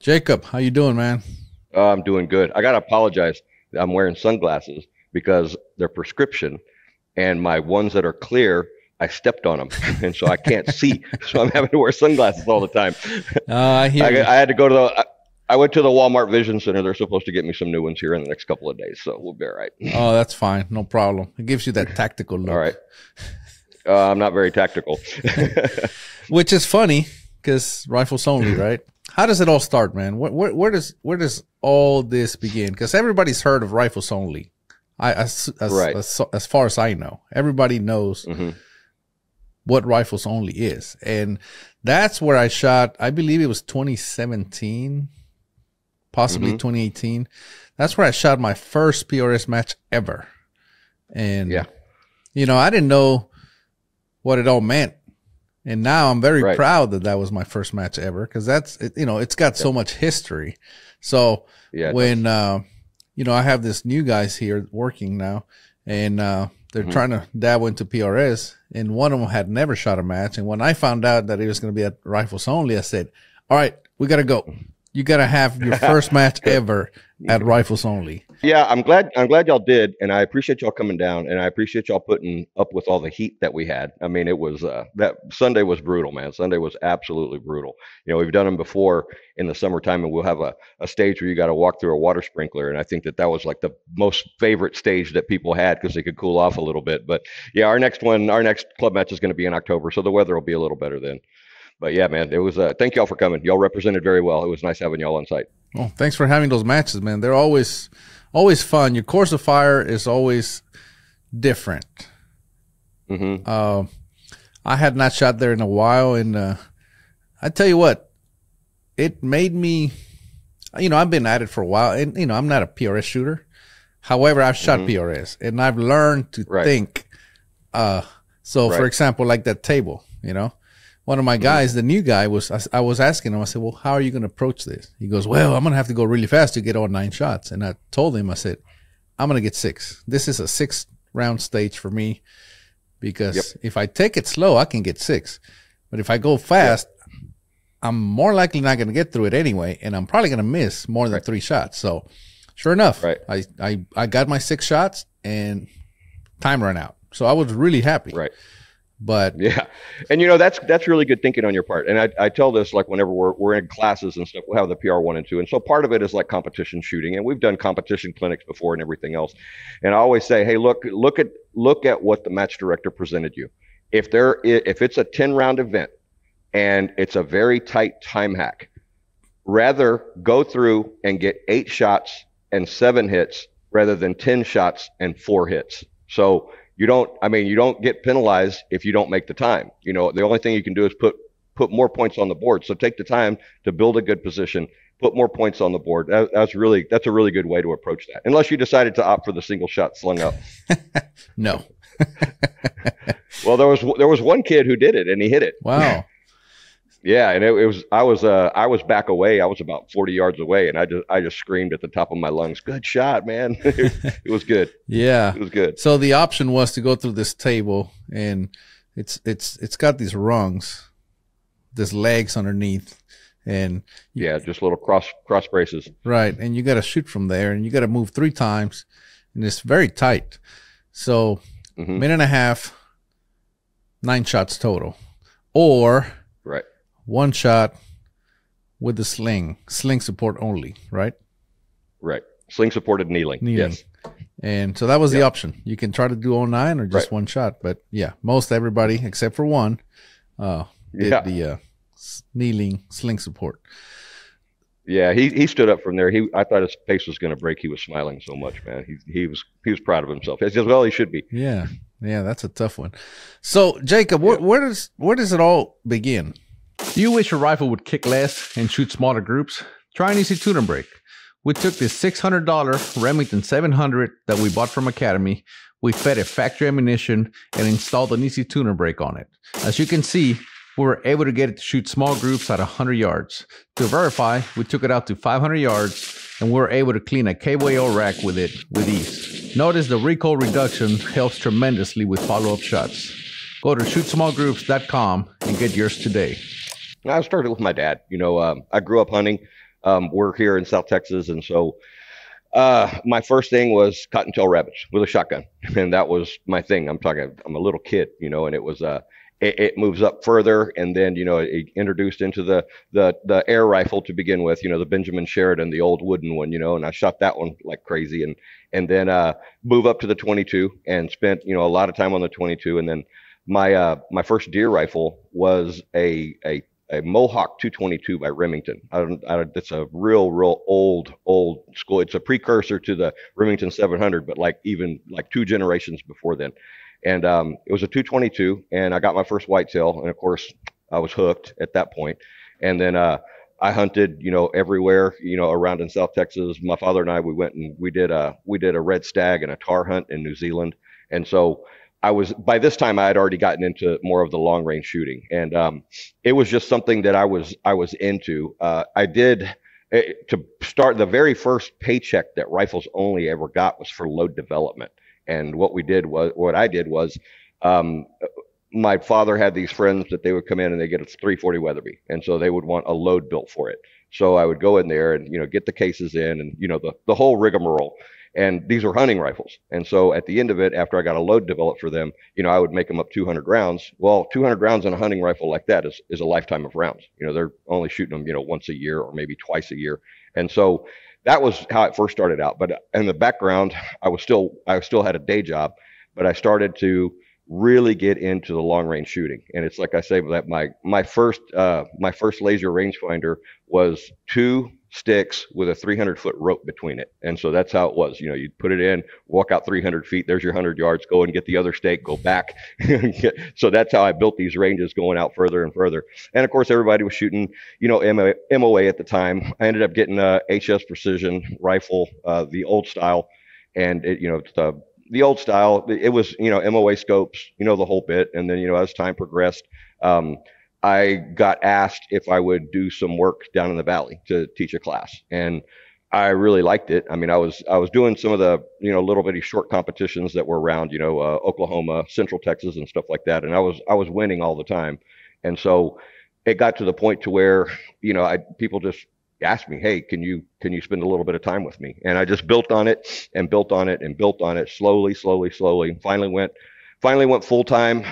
Jacob, how you doing, man? I'm doing good. I gotta apologize. I'm wearing sunglasses because they're prescription, and my ones that are clear, I stepped on them, and so I can't see. So I'm having to wear sunglasses all the time. I hear you. I had to go to I went to the Walmart Vision Center. They're supposed to get me some new ones here in the next couple of days, so we'll be all right. Oh, that's fine. No problem. It gives you that tactical look. All right. I'm not very tactical. Which is funny because Rifles Only, right? How does it all start, man? Where does all this begin? Because everybody's heard of Rifles Only. Right. As far as I know, everybody knows what Rifles Only is, and that's where I shot. I believe it was 2017, possibly 2018. That's where I shot my first PRS match ever, and I didn't know what it all meant. And now I'm very proud that that was my first match ever, because it's got so much history. So when, I have this new guys here working now, and they're trying to dabble into PRS, and one of them had never shot a match. And when I found out that it was going to be at Rifles Only, I said, all right, we got to go. You got to have your first match ever at Rifles Only. Yeah, I'm glad y'all did, and I appreciate y'all coming down, and I appreciate y'all putting up with all the heat that we had. I mean, it was that Sunday was brutal, man. Sunday was absolutely brutal. We've done them before in the summertime, and we'll have a stage where you got to walk through a water sprinkler, and I think that was like the most favorite stage that people had because they could cool off a little bit. But yeah, our next club match is going to be in October, so the weather will be a little better then. But yeah, man, it was. Thank y'all for coming. Y'all represented very well. It was nice having y'all on site. Well, thanks for having those matches, man. They're always fun. Your course of fire is always different. I had not shot there in a while, and I tell you what, it made me. I've been at it for a while, and I'm not a PRS shooter. However, I've shot PRS, and I've learned to think. For example, like that table, one of my guys, the new guy, I was asking him, I said, well, how are you going to approach this? He goes, well, I'm going to have to go really fast to get all 9 shots. And I told him, I said, I'm going to get 6. This is a 6-round stage for me, because if I take it slow, I can get 6. But if I go fast, I'm more likely not going to get through it anyway, and I'm probably going to miss more than 3 shots. So sure enough, I got my 6 shots and time ran out. So I was really happy. Right. But yeah, and that's really good thinking on your part. And I tell this, like, whenever we're in classes and stuff, we'll have the PR 1 and 2, and so part of it is like competition shooting, and we've done competition clinics before and everything else. And I always say, hey, look at what the match director presented you. If it's a 10-round event and it's a very tight time hack, rather go through and get 8 shots and 7 hits rather than 10 shots and 4 hits. So you don't get penalized if you don't make the time. The only thing you can do is put more points on the board. So take the time to build a good position, put more points on the board. That's a really good way to approach that. Unless you decided to opt for the single shot slung up. No. Well, there was one kid who did it, and he hit it. Wow. Yeah, and I was back away. I was about 40 yards away, and I just screamed at the top of my lungs, "Good shot, man!" It was good. Yeah, it was good. So the option was to go through this table, and it's got these rungs, these legs underneath, and just little cross braces. Right, and you got to shoot from there, and you got to move 3 times, and it's very tight. So minute and a half, 9 shots total, or 1 shot with the sling support only, right? Right. Sling supported kneeling. Yes. And so that was the option. You can try to do all 9 or just 1 shot. But yeah, most everybody except for one did the kneeling sling support. Yeah, he stood up from there. I thought his face was going to break. He was smiling so much, man. He was proud of himself. As well, he should be. Yeah, that's a tough one. So Jacob, where does it all begin? Do you wish your rifle would kick less and shoot smaller groups? Try an easy tuner break. We took this $600 Remington 700 that we bought from Academy. We fed it factory ammunition and installed an easy tuner break on it. As you can see, we were able to get it to shoot small groups at 100 yards. To verify, we took it out to 500 yards and we were able to clean a KYO rack with it with ease. Notice the recoil reduction helps tremendously with follow-up shots. Go to shootsmallgroups.com and get yours today. I started with my dad. I grew up hunting. We're here in South Texas, and so my first thing was cottontail rabbits with a shotgun, and that was my thing. I'm a little kid, and it was it moves up further, and then it introduced into the air rifle to begin with, the Benjamin Sheridan, the old wooden one, and I shot that one like crazy, and then move up to the 22 and spent a lot of time on the 22, and then my first deer rifle was a Mohawk 222 by Remington. It's a real old school. It's a precursor to the Remington 700, but like even like 2 generations before then. And it was a 222, and I got my first whitetail, and of course I was hooked at that point. And then I hunted, everywhere, around in South Texas. My father and I, we went and we did a red stag and a tar hunt in New Zealand, and so by this time I had already gotten into more of the long range shooting, and it was just something that I was into. I did to start. The very first paycheck that Rifles Only ever got was for load development, and what I did was, my father had these friends that they would come in and they get a 340 Weatherby, and so they would want a load built for it. So I would go in there and get the cases in, and the whole rigmarole. And these were hunting rifles. And so at the end of it, after I got a load developed for them, I would make them up 200 rounds. Well, 200 rounds in a hunting rifle like that is a lifetime of rounds. They're only shooting them, once a year or maybe twice a year. And so that was how it first started out. But in the background, I still had a day job, but I started to really get into the long range shooting. And it's like I say, that my first laser rangefinder was 2 sticks with a 300-foot rope between it. And so that's how it was. You'd put it in, walk out 300 feet, there's your 100 yards, go and get the other stake, go back. So that's how I built these ranges, going out further and further. And of course, everybody was shooting, MOA at the time. I ended up getting a HS Precision rifle, the old style. And the old style, it was, MOA scopes, the whole bit. And then, as time progressed, I got asked if I would do some work down in the valley to teach a class, and I really liked it. I mean, I was doing some of the little bitty short competitions that were around Oklahoma, Central Texas, and stuff like that, and I was winning all the time, and so it got to the point to where people just asked me, hey, can you spend a little bit of time with me? And I just built on it and built on it and built on it slowly. Finally went full time.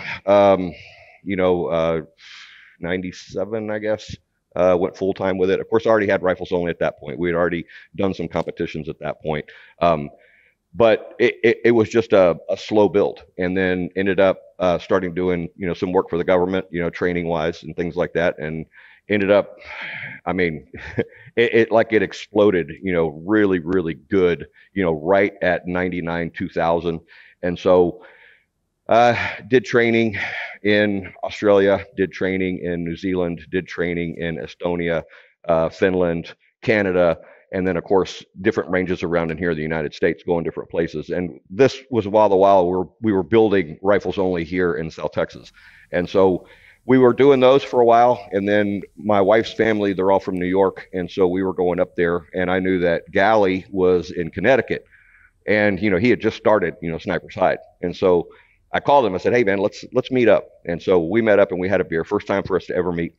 97, I guess, went full time with it. Of course, I already had Rifles Only at that point. We had already done some competitions at that point. But it was just a slow build, and then ended up starting doing, some work for the government, training wise and things like that. And ended up, I mean, it exploded, really, really good, right at 99, 2000. And so, did training in Australia, did training in New Zealand, did training in Estonia, Finland, Canada, and then of course different ranges around in here in the United States, going different places. And this was while we were building Rifles Only here in South Texas. And so we were doing those for a while, and then my wife's family, they're all from New York, and so we were going up there, and I knew that Gally was in Connecticut, and he had just started Sniper's Hide. And so I called him. I said, hey, man, let's meet up. And so we met up and we had a beer. First time for us to ever meet.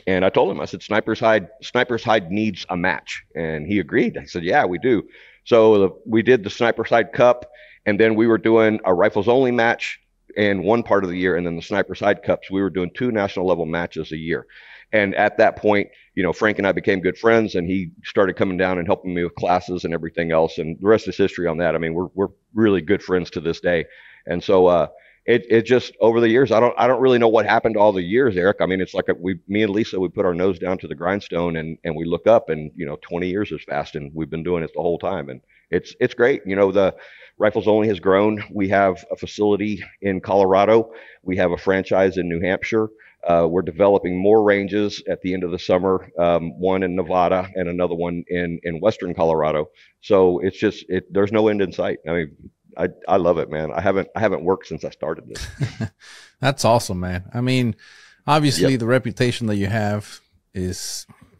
And I told him, I said, Sniper's Hide needs a match. And he agreed. I said, yeah, we do. So we did the Sniper's Hide Cup. And then we were doing a Rifles Only match in one part of the year. And then the Sniper's Hide Cups, we were doing 2 national level matches a year. And at that point, Frank and I became good friends, and he started coming down and helping me with classes and everything else. And the rest is history on that. I mean, we're really good friends to this day. And so it just, over the years, I don't really know what happened to all the years, Eric. I mean, it's like me and Lisa, we put our nose down to the grindstone, and we look up, and 20 years has passed, and we've been doing it the whole time, and it's great. The Rifles Only has grown. We have a facility in Colorado. We have a franchise in New Hampshire. We're developing more ranges at the end of the summer, one in Nevada and another one in Western Colorado. So it's just, there's no end in sight. I mean, I love it, man. I haven't worked since I started this. That's awesome, man. I mean, obviously Yep. the reputation that you have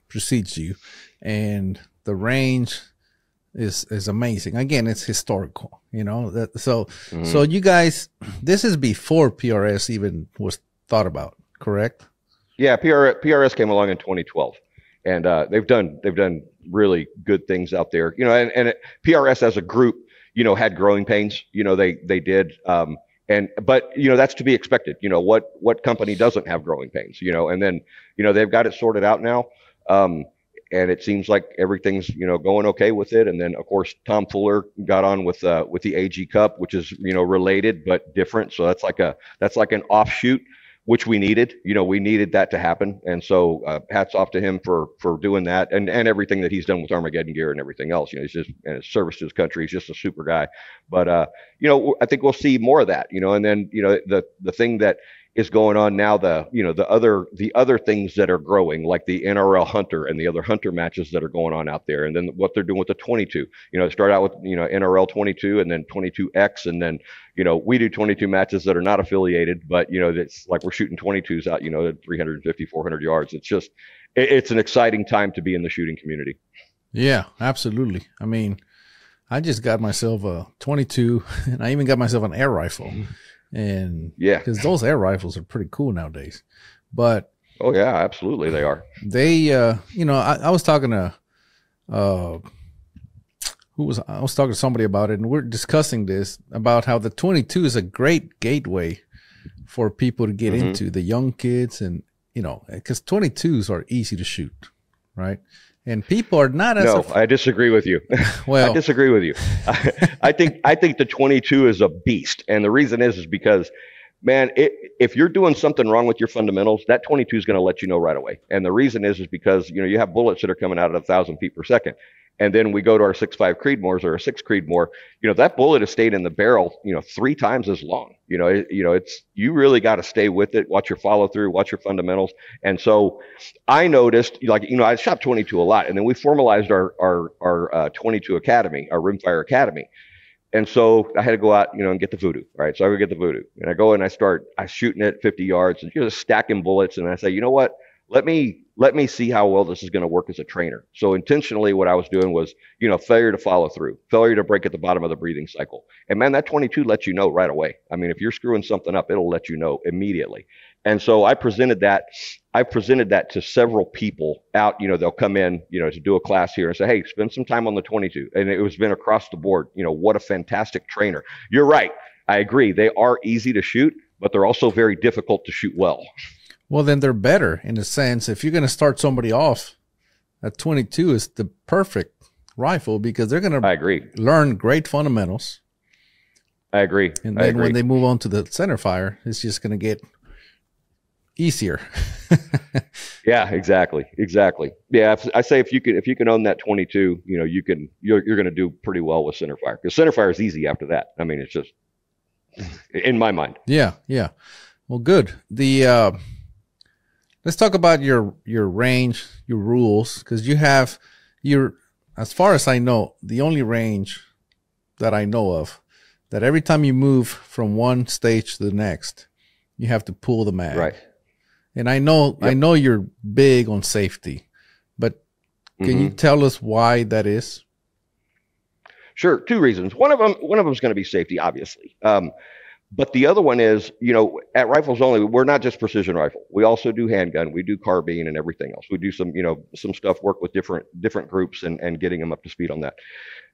precedes you, and the range is amazing. Again, it's historical, so you guys, this is before PRS even was thought about, correct? Yeah, PRS came along in 2012. and they've done really good things out there. And PRS as a group, had growing pains. They did. But that's to be expected. What company doesn't have growing pains? And then they've got it sorted out now. And it seems like everything's going okay with it. And then of course Tom Fuller got on with the AG Cup, which is related but different. So that's like an offshoot, which we needed. We needed that to happen. And so hats off to him for doing that and everything that he's done with Armageddon gear and everything else. He's just, and his service to his country. He's just a super guy. But I think we'll see more of that. And then the thing that is going on now, the other things that are growing, like the NRL Hunter and the other Hunter matches that are going on out there, and then what they're doing with the 22. Start out with NRL 22 and then 22X, and then we do 22 matches that are not affiliated, but it's like we're shooting 22s out at 350, 400 yards. It's just it's an exciting time to be in the shooting community. Yeah, absolutely. I mean, I just got myself a 22, and I even got myself an air rifle. And yeah, because those air rifles are pretty cool nowadays. But oh yeah, absolutely they are. They I was talking to I was talking to somebody about it, and we're discussing this about how the 22 is a great gateway for people to get into, the young kids, and because 22s are easy to shoot, right? And people are not as I disagree with you. Well, I disagree with you. I think the 22 is a beast, and the reason is because, man, if you're doing something wrong with your fundamentals, that 22 is going to let you know right away. And the reason is because you have bullets that are coming out at 1,000 feet per second. And then we go to our 6.5 Creedmoors or a 6 Creedmoor, that bullet has stayed in the barrel, 3 times as long. It's, you really got to stay with it, watch your follow through, watch your fundamentals. And so I noticed, I shot 22 a lot, and then we formalized our 22 Academy, our Rimfire Academy. And so I had to go out, and get the Voodoo. Right. So I go get the Voodoo, and I go and I shooting it 50 yards and just stacking bullets. And I say, you know what? Let me see how well this is going to work as a trainer. So intentionally what I was doing was, failure to follow through, failure to break at the bottom of the breathing cycle. And man, that 22 lets you know right away. I mean, if you're screwing something up, it'll let you know immediately. And so I presented that to several people out, they'll come in, to do a class here and say, hey, spend some time on the 22. And it was been across the board. What a fantastic trainer. You're right. I agree. They are easy to shoot, but they're also very difficult to shoot well. Well, then they're better in a sense. If you're going to start somebody off, at 22 is the perfect rifle because they're going to learn great fundamentals. I agree. And then when they move on to the center fire, it's just going to get easier. Yeah, exactly. Yeah, I say if you can own that 22, you're going to do pretty well with center fire, because center fire is easy after that. I mean, it's just in my mind. Yeah. Well, good. Let's talk about your range, your rules, because you have as far as I know, the only range that I know of that every time you move from one stage to the next, you have to pull the mag. Right. And I know you're big on safety, but can you tell us why that is? Sure. 2 reasons. One of them is going to be safety, obviously. But the other one is, at Rifles Only, we're not just precision rifle. We also do handgun. We do carbine and everything else. We do some stuff, work with different groups and getting them up to speed on that.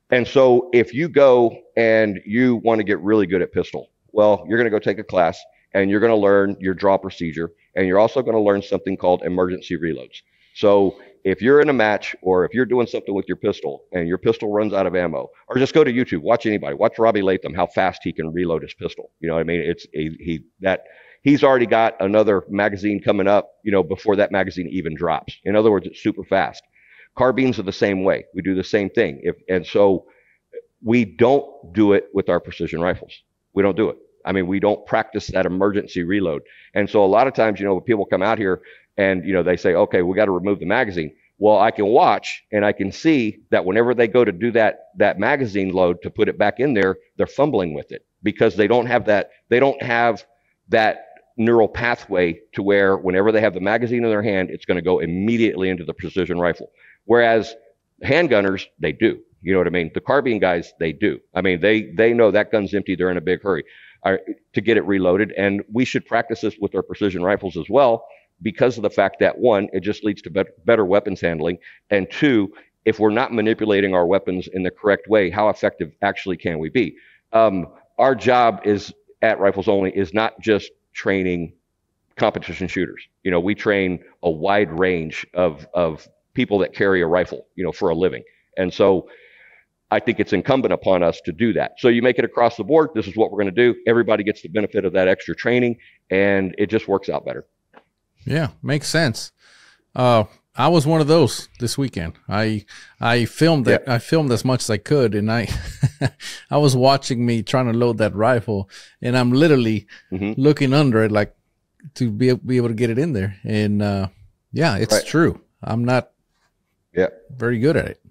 And so if you go and you want to get really good at pistol, well, you're going to go take a class and you're going to learn your draw procedure. And you're also going to learn something called emergency reloads. So if you're in a match or if you're doing something with your pistol and your pistol runs out of ammo, or just go to YouTube, watch anybody, watch Robbie Latham, how fast he can reload his pistol. You know what I mean? He's already got another magazine coming up, before that magazine even drops. In other words, it's super fast. Carbines are the same way. We do the same thing. And so we don't do it with our precision rifles. We don't do it. I mean, we don't practice that emergency reload. And so a lot of times, when people come out here and, they say, okay, we got to remove the magazine. Well, I can watch and I can see that whenever they go to do that magazine load to put it back in there, they're fumbling with it because they don't have that neural pathway to where whenever they have the magazine in their hand, it's going to go immediately into the precision rifle. Whereas handgunners, they do. You know what I mean? The carbine guys, they do. I mean, they know that gun's empty. They're in a big hurry to get it reloaded. And we should practice this with our precision rifles as well. because of the fact that, one, it just leads to better weapons handling, and two, if we're not manipulating our weapons in the correct way, how effective actually can we be? Our job is at Rifles Only is not just training competition shooters. You know, we train a wide range of people that carry a rifle, you know, for a living. And so I think it's incumbent upon us to do that. So you make it across the board. This is what we're going to do. Everybody gets the benefit of that extra training, and it just works out better. Yeah, makes sense. I was one of those this weekend. I filmed it. I filmed as much as I could, and I I was watching me trying to load that rifle, and I'm literally looking under it like to be able to get it in there. And yeah, it's true. I'm not very good at it.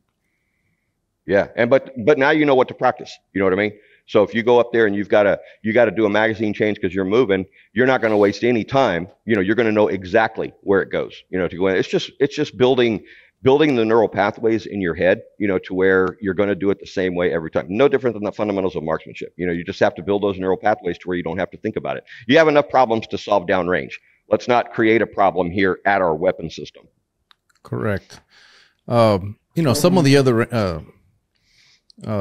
Yeah, and but now you know what to practice. You know what I mean? So if you go up there and you got to do a magazine change because you're moving, you're not going to waste any time. You know, you're going to know exactly where it goes. You know, to go in. It's just building the neural pathways in your head. You know, to where you're going to do it the same way every time. No different than the fundamentals of marksmanship. You know, you just have to build those neural pathways to where you don't have to think about it. You have enough problems to solve downrange. Let's not create a problem here at our weapon system. Correct. You know, some of the other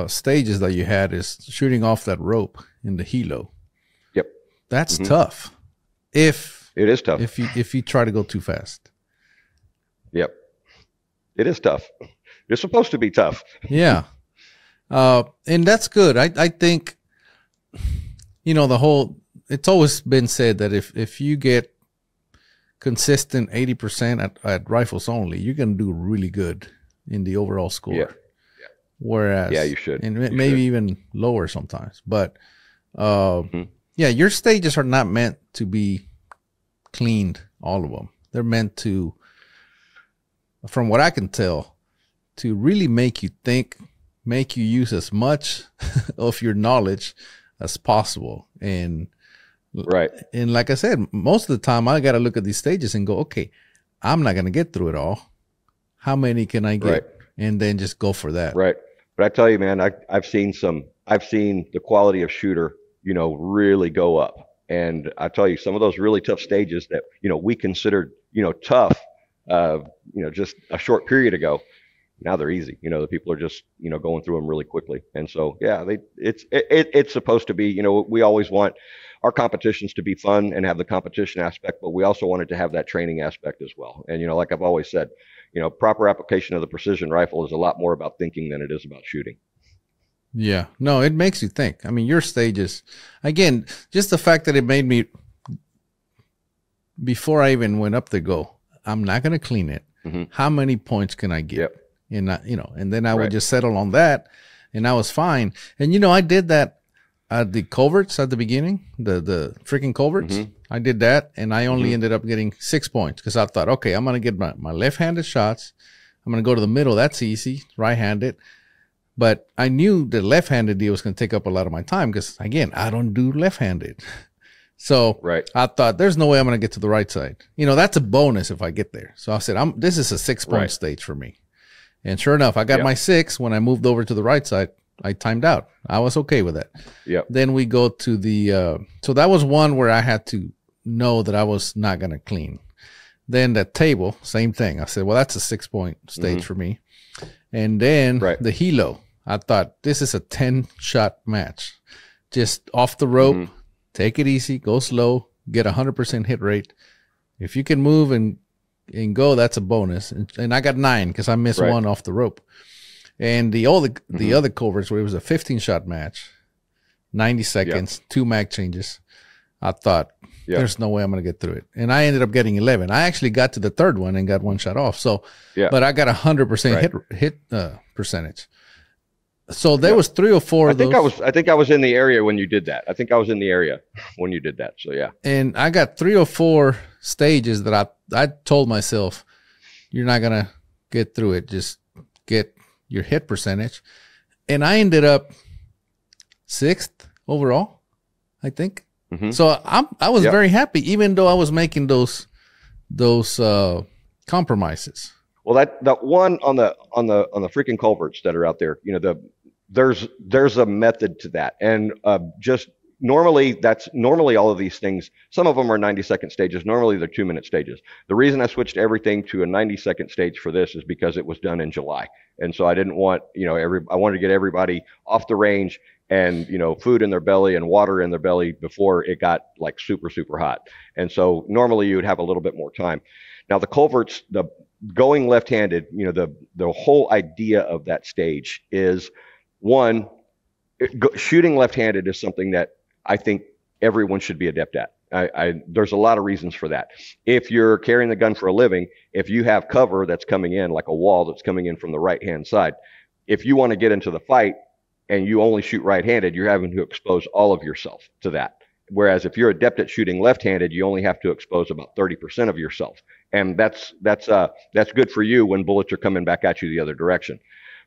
stages that you had is shooting off that rope in the helo. Yep. That's tough. It is tough. If you try to go too fast. Yep. It is tough. It's supposed to be tough. Yeah. And that's good. I think, you know, it's always been said that if you get consistent 80% at Rifles Only, you're going to do really good in the overall score. Yeah. Whereas, you should, and maybe even lower sometimes. But yeah, your stages are not meant to be cleaned, all of them. They're meant to, from what I can tell, to really make you think, make you use as much of your knowledge as possible. And and like I said, most of the time I got to look at these stages and go, okay, I'm not going to get through it all. How many can I get? And then just go for that. Right. But I tell you, man, I've seen the quality of shooter, you know, really go up. And I tell you, some of those really tough stages that, you know, we considered, you know, tough, you know, just a short period ago, now they're easy. You know, the people are just, you know, going through them really quickly. And so, yeah, it's supposed to be, you know, we always want our competitions to be fun and have the competition aspect, but we also wanted to have that training aspect as well. And, you know, like I've always said, you know, proper application of the precision rifle is a lot more about thinking than it is about shooting. Yeah, no, it makes you think. I mean, your stages, again, just the fact that it made me, before I even went up to go, I'm not going to clean it. How many points can I get? And you know, and then I would just settle on that, and I was fine. And you know, I did that at the coverts at the beginning, the freaking coverts. I did that, and I only ended up getting 6 points because I thought, okay, I'm going to get my left-handed shots. I'm going to go to the middle. That's easy, right-handed. But I knew the left-handed deal was going to take up a lot of my time because, again, I don't do left-handed. So I thought, there's no way I'm going to get to the right side. You know, that's a bonus if I get there. So I said, this is a 6-point stage for me. And sure enough, I got my 6. When I moved over to the right side, I timed out. I was okay with that. Then we go to the, so that was one where I had to know that I was not going to clean. Then the table, same thing. I said, well, that's a 6-point stage for me. And then the helo, I thought this is a 10-shot match. Just off the rope, take it easy, go slow, get 100% hit rate. If you can move and go, that's a bonus. And I got 9 because I missed one off the rope. And the other coverts where it was a 15-shot match, 90 seconds, 2 mag changes. I thought, there's no way I'm going to get through it. And I ended up getting 11. I actually got to the third one and got 1 shot off. So, but I got 100% hit percentage. So there was 3 or 4 of those. I think I was in the area when you did that. I think I was in the area when you did that. So yeah. And I got 3 or 4 stages that I told myself, you're not going to get through it. Just get your hit percentage. And I ended up 6th overall, I think. So I was very happy, even though I was making those compromises. Well, that one on the freaking culverts that are out there, you know, there's a method to that, and just normally all of these things, some of them are 90-second stages. Normally they're 2-minute stages. The reason I switched everything to a 90-second stage for this is because it was done in July. And so I didn't want, I wanted to get everybody off the range and, food in their belly and water in their belly before it got like super, super hot. And so normally you would have a little bit more time. Now the culverts, the going left-handed, the whole idea of that stage is, one, shooting left-handed is something that I think everyone should be adept at. There's a lot of reasons for that. If you're carrying the gun for a living, if you have cover that's coming in, like a wall that's coming in from the right-hand side, if you want to get into the fight and you only shoot right-handed, you're having to expose all of yourself to that. Whereas if you're adept at shooting left-handed, you only have to expose about 30% of yourself. And that's good for you when bullets are coming back at you the other direction.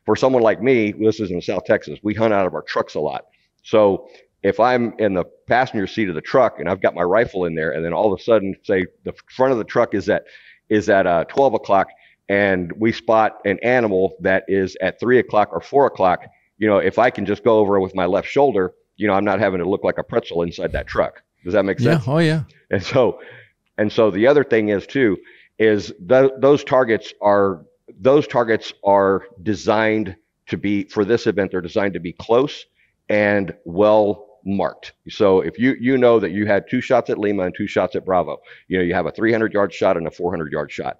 For someone like me, this is in South Texas, we hunt out of our trucks a lot. So if I'm in the passenger seat of the truck and I've got my rifle in there, and then all of a sudden, say the front of the truck is at 12 o'clock, and we spot an animal that is at 3 o'clock or 4 o'clock, if I can just go over with my left shoulder, I'm not having to look like a pretzel inside that truck. Does that make sense? Yeah. Oh yeah. And so the other thing is too, is those targets are designed to be, for this event, they're designed to be close and well marked. So if you know that you had 2 shots at Lima and 2 shots at Bravo, you have a 300-yard shot and a 400-yard shot.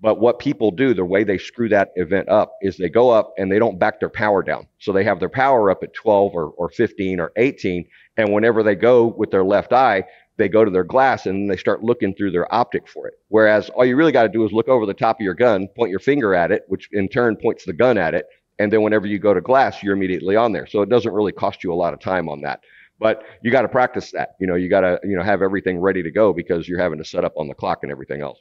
But what people do, the way they screw that event up, is they go up and they don't back their power down. So they have their power up at 12 or 15 or 18. And whenever they go with their left eye, they go to their glass and they start looking through their optic for it. Whereas all you really got to do is look over the top of your gun, point your finger at it, which in turn points the gun at it. And then whenever you go to glass, you're immediately on there. So it doesn't really cost you a lot of time on that. But you got to practice that. You got to, have everything ready to go because you're having to set up on the clock and everything else.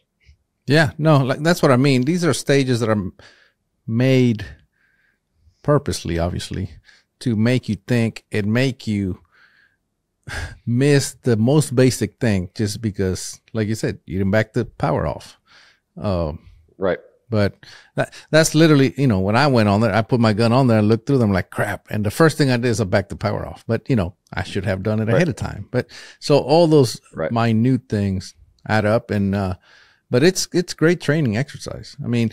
Yeah, no, that's what I mean. These are stages that are made purposely, obviously, to make you think and make you miss the most basic thing just because, like you said, you didn't back the power off. Right. But that's literally, when I went on there, I put my gun on there and looked through them like crap. And the first thing I did is I backed the power off. But, I should have done it ahead of time. But so all those minute things add up and, but it's great training exercise. I mean,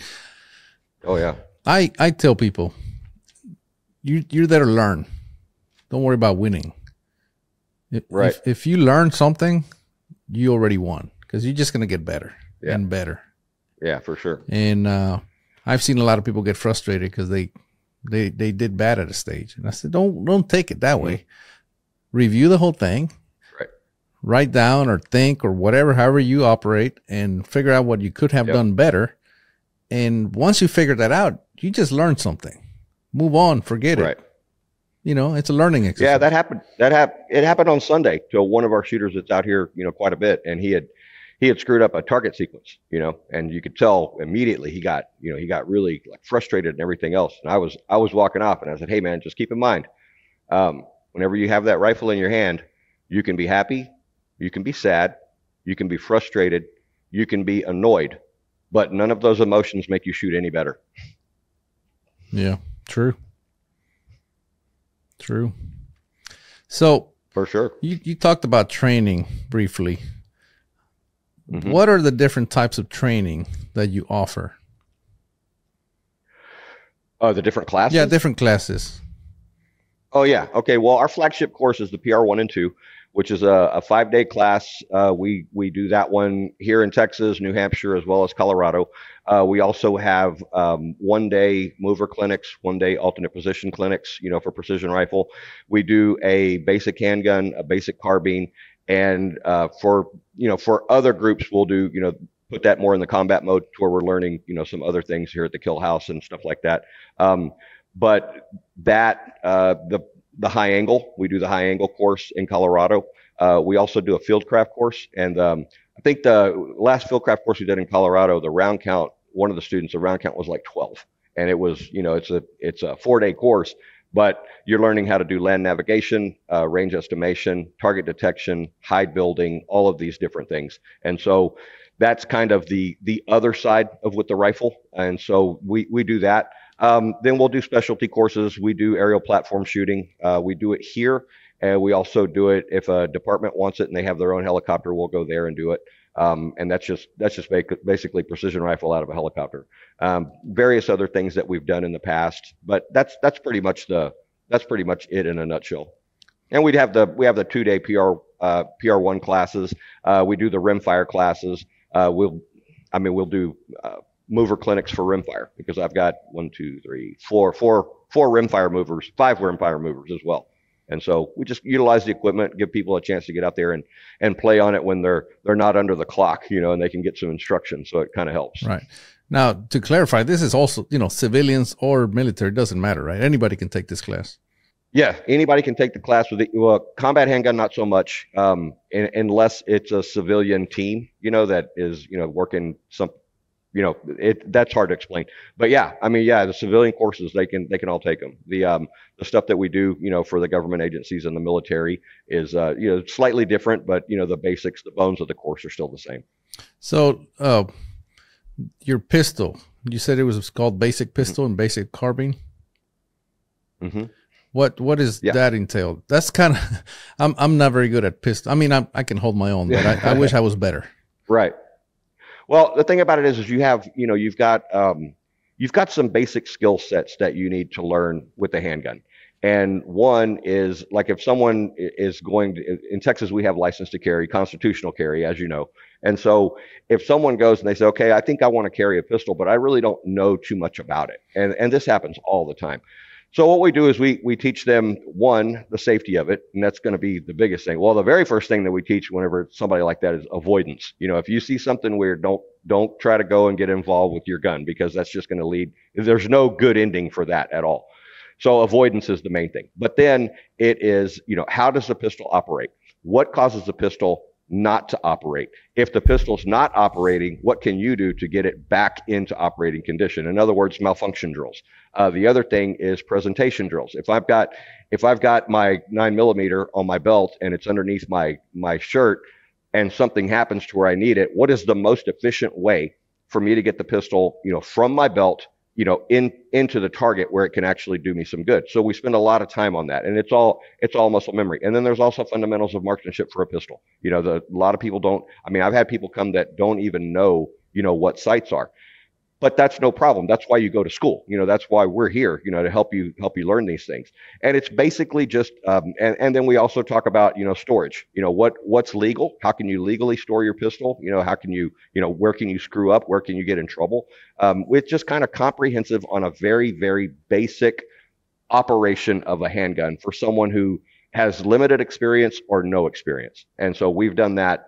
oh yeah. I tell people, you're there to learn. Don't worry about winning. If you learn something, you already won because you're just going to get better and better. Yeah, for sure. And I've seen a lot of people get frustrated because they did bad at a stage. And I said, don't take it that way. Review the whole thing. Write down or think or whatever, however you operate, and figure out what you could have done better. And once you figure that out, you just learn something. Move on, forget it. It's a learning exercise. Yeah, that happened. It happened on Sunday to one of our shooters that's out here, quite a bit, and he had screwed up a target sequence, and you could tell immediately he got really like frustrated and everything else. And I was walking off, and I said, "Hey man, just keep in mind, whenever you have that rifle in your hand, you can be happy. You can be sad, you can be frustrated, you can be annoyed, but none of those emotions make you shoot any better." Yeah, true. So for sure, you talked about training briefly. Mm-hmm. What are the different types of training that you offer? The different classes? Yeah, different classes. Oh yeah. Okay. Well, our flagship course is the PR 1 and 2. Which is a 5-day class. We do that one here in Texas, New Hampshire, as well as Colorado. We also have 1-day mover clinics, 1-day alternate position clinics, for precision rifle. We do a basic handgun, a basic carbine, and for other groups, we'll do, put that more in the combat mode to where we're learning, some other things here at the Kill House and stuff like that. But the high angle, we do the high angle course in Colorado. We also do a fieldcraft course. And I think the last fieldcraft course we did in Colorado, the round count, one of the students, the round count was like 12. And it was, it's a 4-day course, but you're learning how to do land navigation, range estimation, target detection, hide building, all of these different things. And so that's kind of the other side of with the rifle. And so we do that. Then we'll do specialty courses. We do aerial platform shooting. We do it here And we also do it if a department wants it and they have their own helicopter, we'll go there and do it. And that's just basically precision rifle out of a helicopter. Various other things that we've done in the past, but that's pretty much it in a nutshell. And we have the 2-day PR1 classes. We do the rimfire classes. We'll do mover clinics for rimfire, because I've got 4 rimfire movers, 5 rimfire movers as well. And so we just utilize the equipment, give people a chance to get out there and play on it when they're not under the clock, and they can get some instruction. So it kind of helps. Right. Now, to clarify, this is also, civilians or military, doesn't matter, right? Anybody can take this class. Yeah, anybody can take the class with combat handgun, not so much, unless it's a civilian team, that is, working some, that's hard to explain. But yeah, the civilian courses, they can all take them. The stuff that we do, for the government agencies and the military is, slightly different, but the basics, the bones of the course are still the same. So, your pistol, you said it was called basic pistol and basic carbine. Mm-hmm. What is that entailed? That's kind of, I'm not very good at pistol. I can hold my own, but I wish I was better. Right. Well, the thing about it is you have, you've got some basic skill sets that you need to learn with the handgun. And one is, like, if someone is going to, in Texas, we have license to carry, constitutional carry, as you know. And so if someone goes and they say, okay, I think I want to carry a pistol, but I really don't know too much about it. And this happens all the time. So what we do is we teach them, one, the safety of it, and that's going to be the biggest thing. Well, the very first thing that we teach whenever it's somebody like that is avoidance. If you see something weird, don't try to go and get involved with your gun, because that's just going to lead, there's no good ending for that at all. So avoidance is the main thing. But then it is, how does the pistol operate? What causes the pistol not to operate? If the pistol's not operating, what can you do to get it back into operating condition? In other words, malfunction drills. The other thing is presentation drills. If I've got my 9mm on my belt and it's underneath my shirt and something happens to where I need it, what is the most efficient way for me to get the pistol, from my belt, into the target where it can actually do me some good? So we spend a lot of time on that, and it's all muscle memory. And then there's also fundamentals of marksmanship for a pistol. A lot of people don't. I've had people come that don't even know, what sights are. But that's no problem. That's why you go to school. That's why we're here, to help you learn these things. And it's basically just, and then we also talk about, storage. What's legal? How can you legally store your pistol? How can you, where can you screw up? Where can you get in trouble? It's just kind of comprehensive on a very, very basic operation of a handgun for someone who has limited experience or no experience. And so we've done that.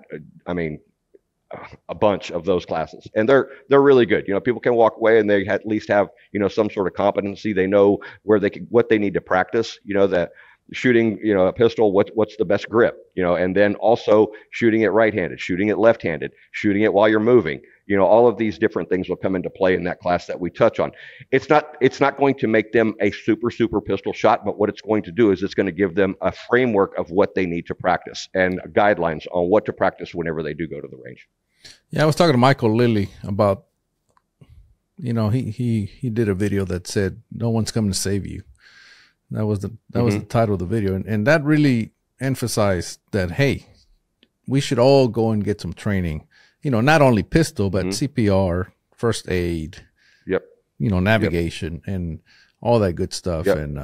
A bunch of those classes, and they're really good. People can walk away and they at least have, some sort of competency. They know what they need to practice, that shooting, a pistol, what's the best grip, and then also shooting it right-handed, shooting it left-handed, shooting it while you're moving. All of these different things will come into play in that class that we touch on. It's not going to make them a super pistol shot, but what it's going to do is it's going to give them a framework of what they need to practice and guidelines on what to practice whenever they do go to the range. Yeah, I was talking to Michael Lilly about, he did a video that said, "No one's coming to save you." That was the title of the video. And that really emphasized that, hey, we should all go and get some training, not only pistol, but CPR, first aid, navigation and all that good stuff. Yep. And,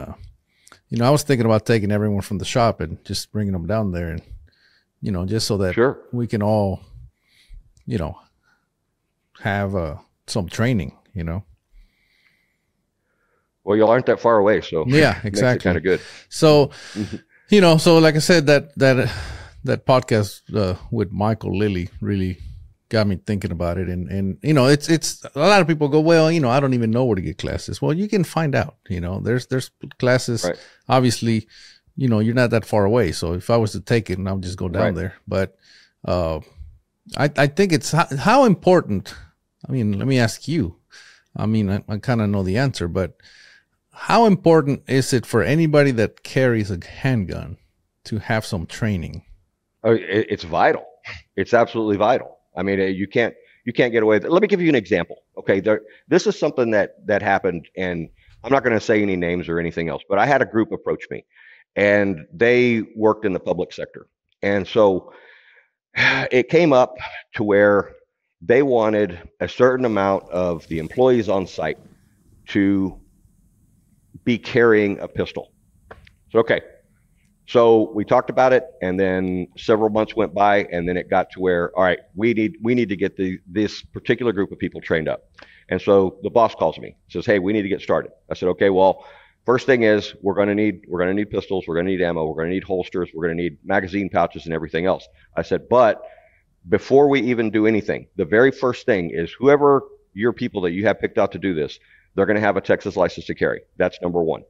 I was thinking about taking everyone from the shop and just bringing them down there and, just so that we can all, have some training, Well, you aren't that far away, so yeah, exactly, kind of good. So, so like I said, that podcast with Michael Lilly really got me thinking about it, and it's a lot of people go, well, I don't even know where to get classes. Well, you can find out. There's classes. Right. Obviously, you're not that far away. So if I was to take it, and I'll just go down there. But I think it's how important. Let me ask you. I kind of know the answer, but how important is it for anybody that carries a handgun to have some training? Oh, it's vital. It's absolutely vital. You can't get away with it. Let me give you an example. Okay, this is something that happened, and I'm not going to say any names or anything else, but I had a group approach me, and they worked in the public sector. And so it came up to where they wanted a certain amount of the employees on site to be carrying a pistol. So, okay. So we talked about it, and then several months went by, and then it got to where, all right, we need to get this particular group of people trained up. And so the boss calls me, says, hey, we need to get started. I said, okay, well, first thing is we're going to need pistols, we're going to need ammo, we're going to need holsters, we're going to need magazine pouches and everything else. I said, but before we even do anything, the very first thing is whoever your people that you have picked out to do this, they're going to have a Texas license to carry. That's number one.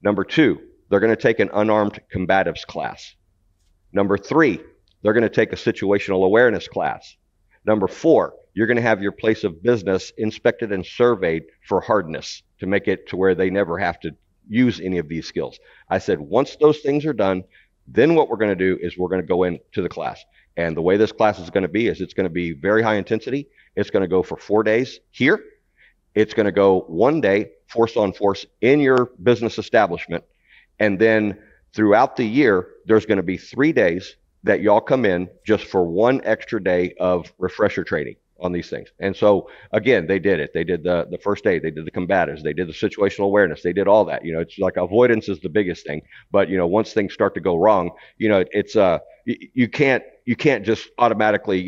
Number two, they're going to take an unarmed combatives class. Number three, they're going to take a situational awareness class. Number four, you're going to have your place of business inspected and surveyed for hardness to make it to where they never have to use any of these skills. I said, once those things are done, then what we're going to do is we're going to go into the class. And the way this class is going to be is it's going to be very high intensity. It's going to go for 4 days here. It's going to go 1 day, force on force in your business establishment. And then throughout the year, there's going to be 3 days that y'all come in just for 1 extra day of refresher training on these things. And so again, they did it. They did the first day, they did the combatives, they did the situational awareness, they did all that. It's like avoidance is the biggest thing. But once things start to go wrong, it's you can't just automatically,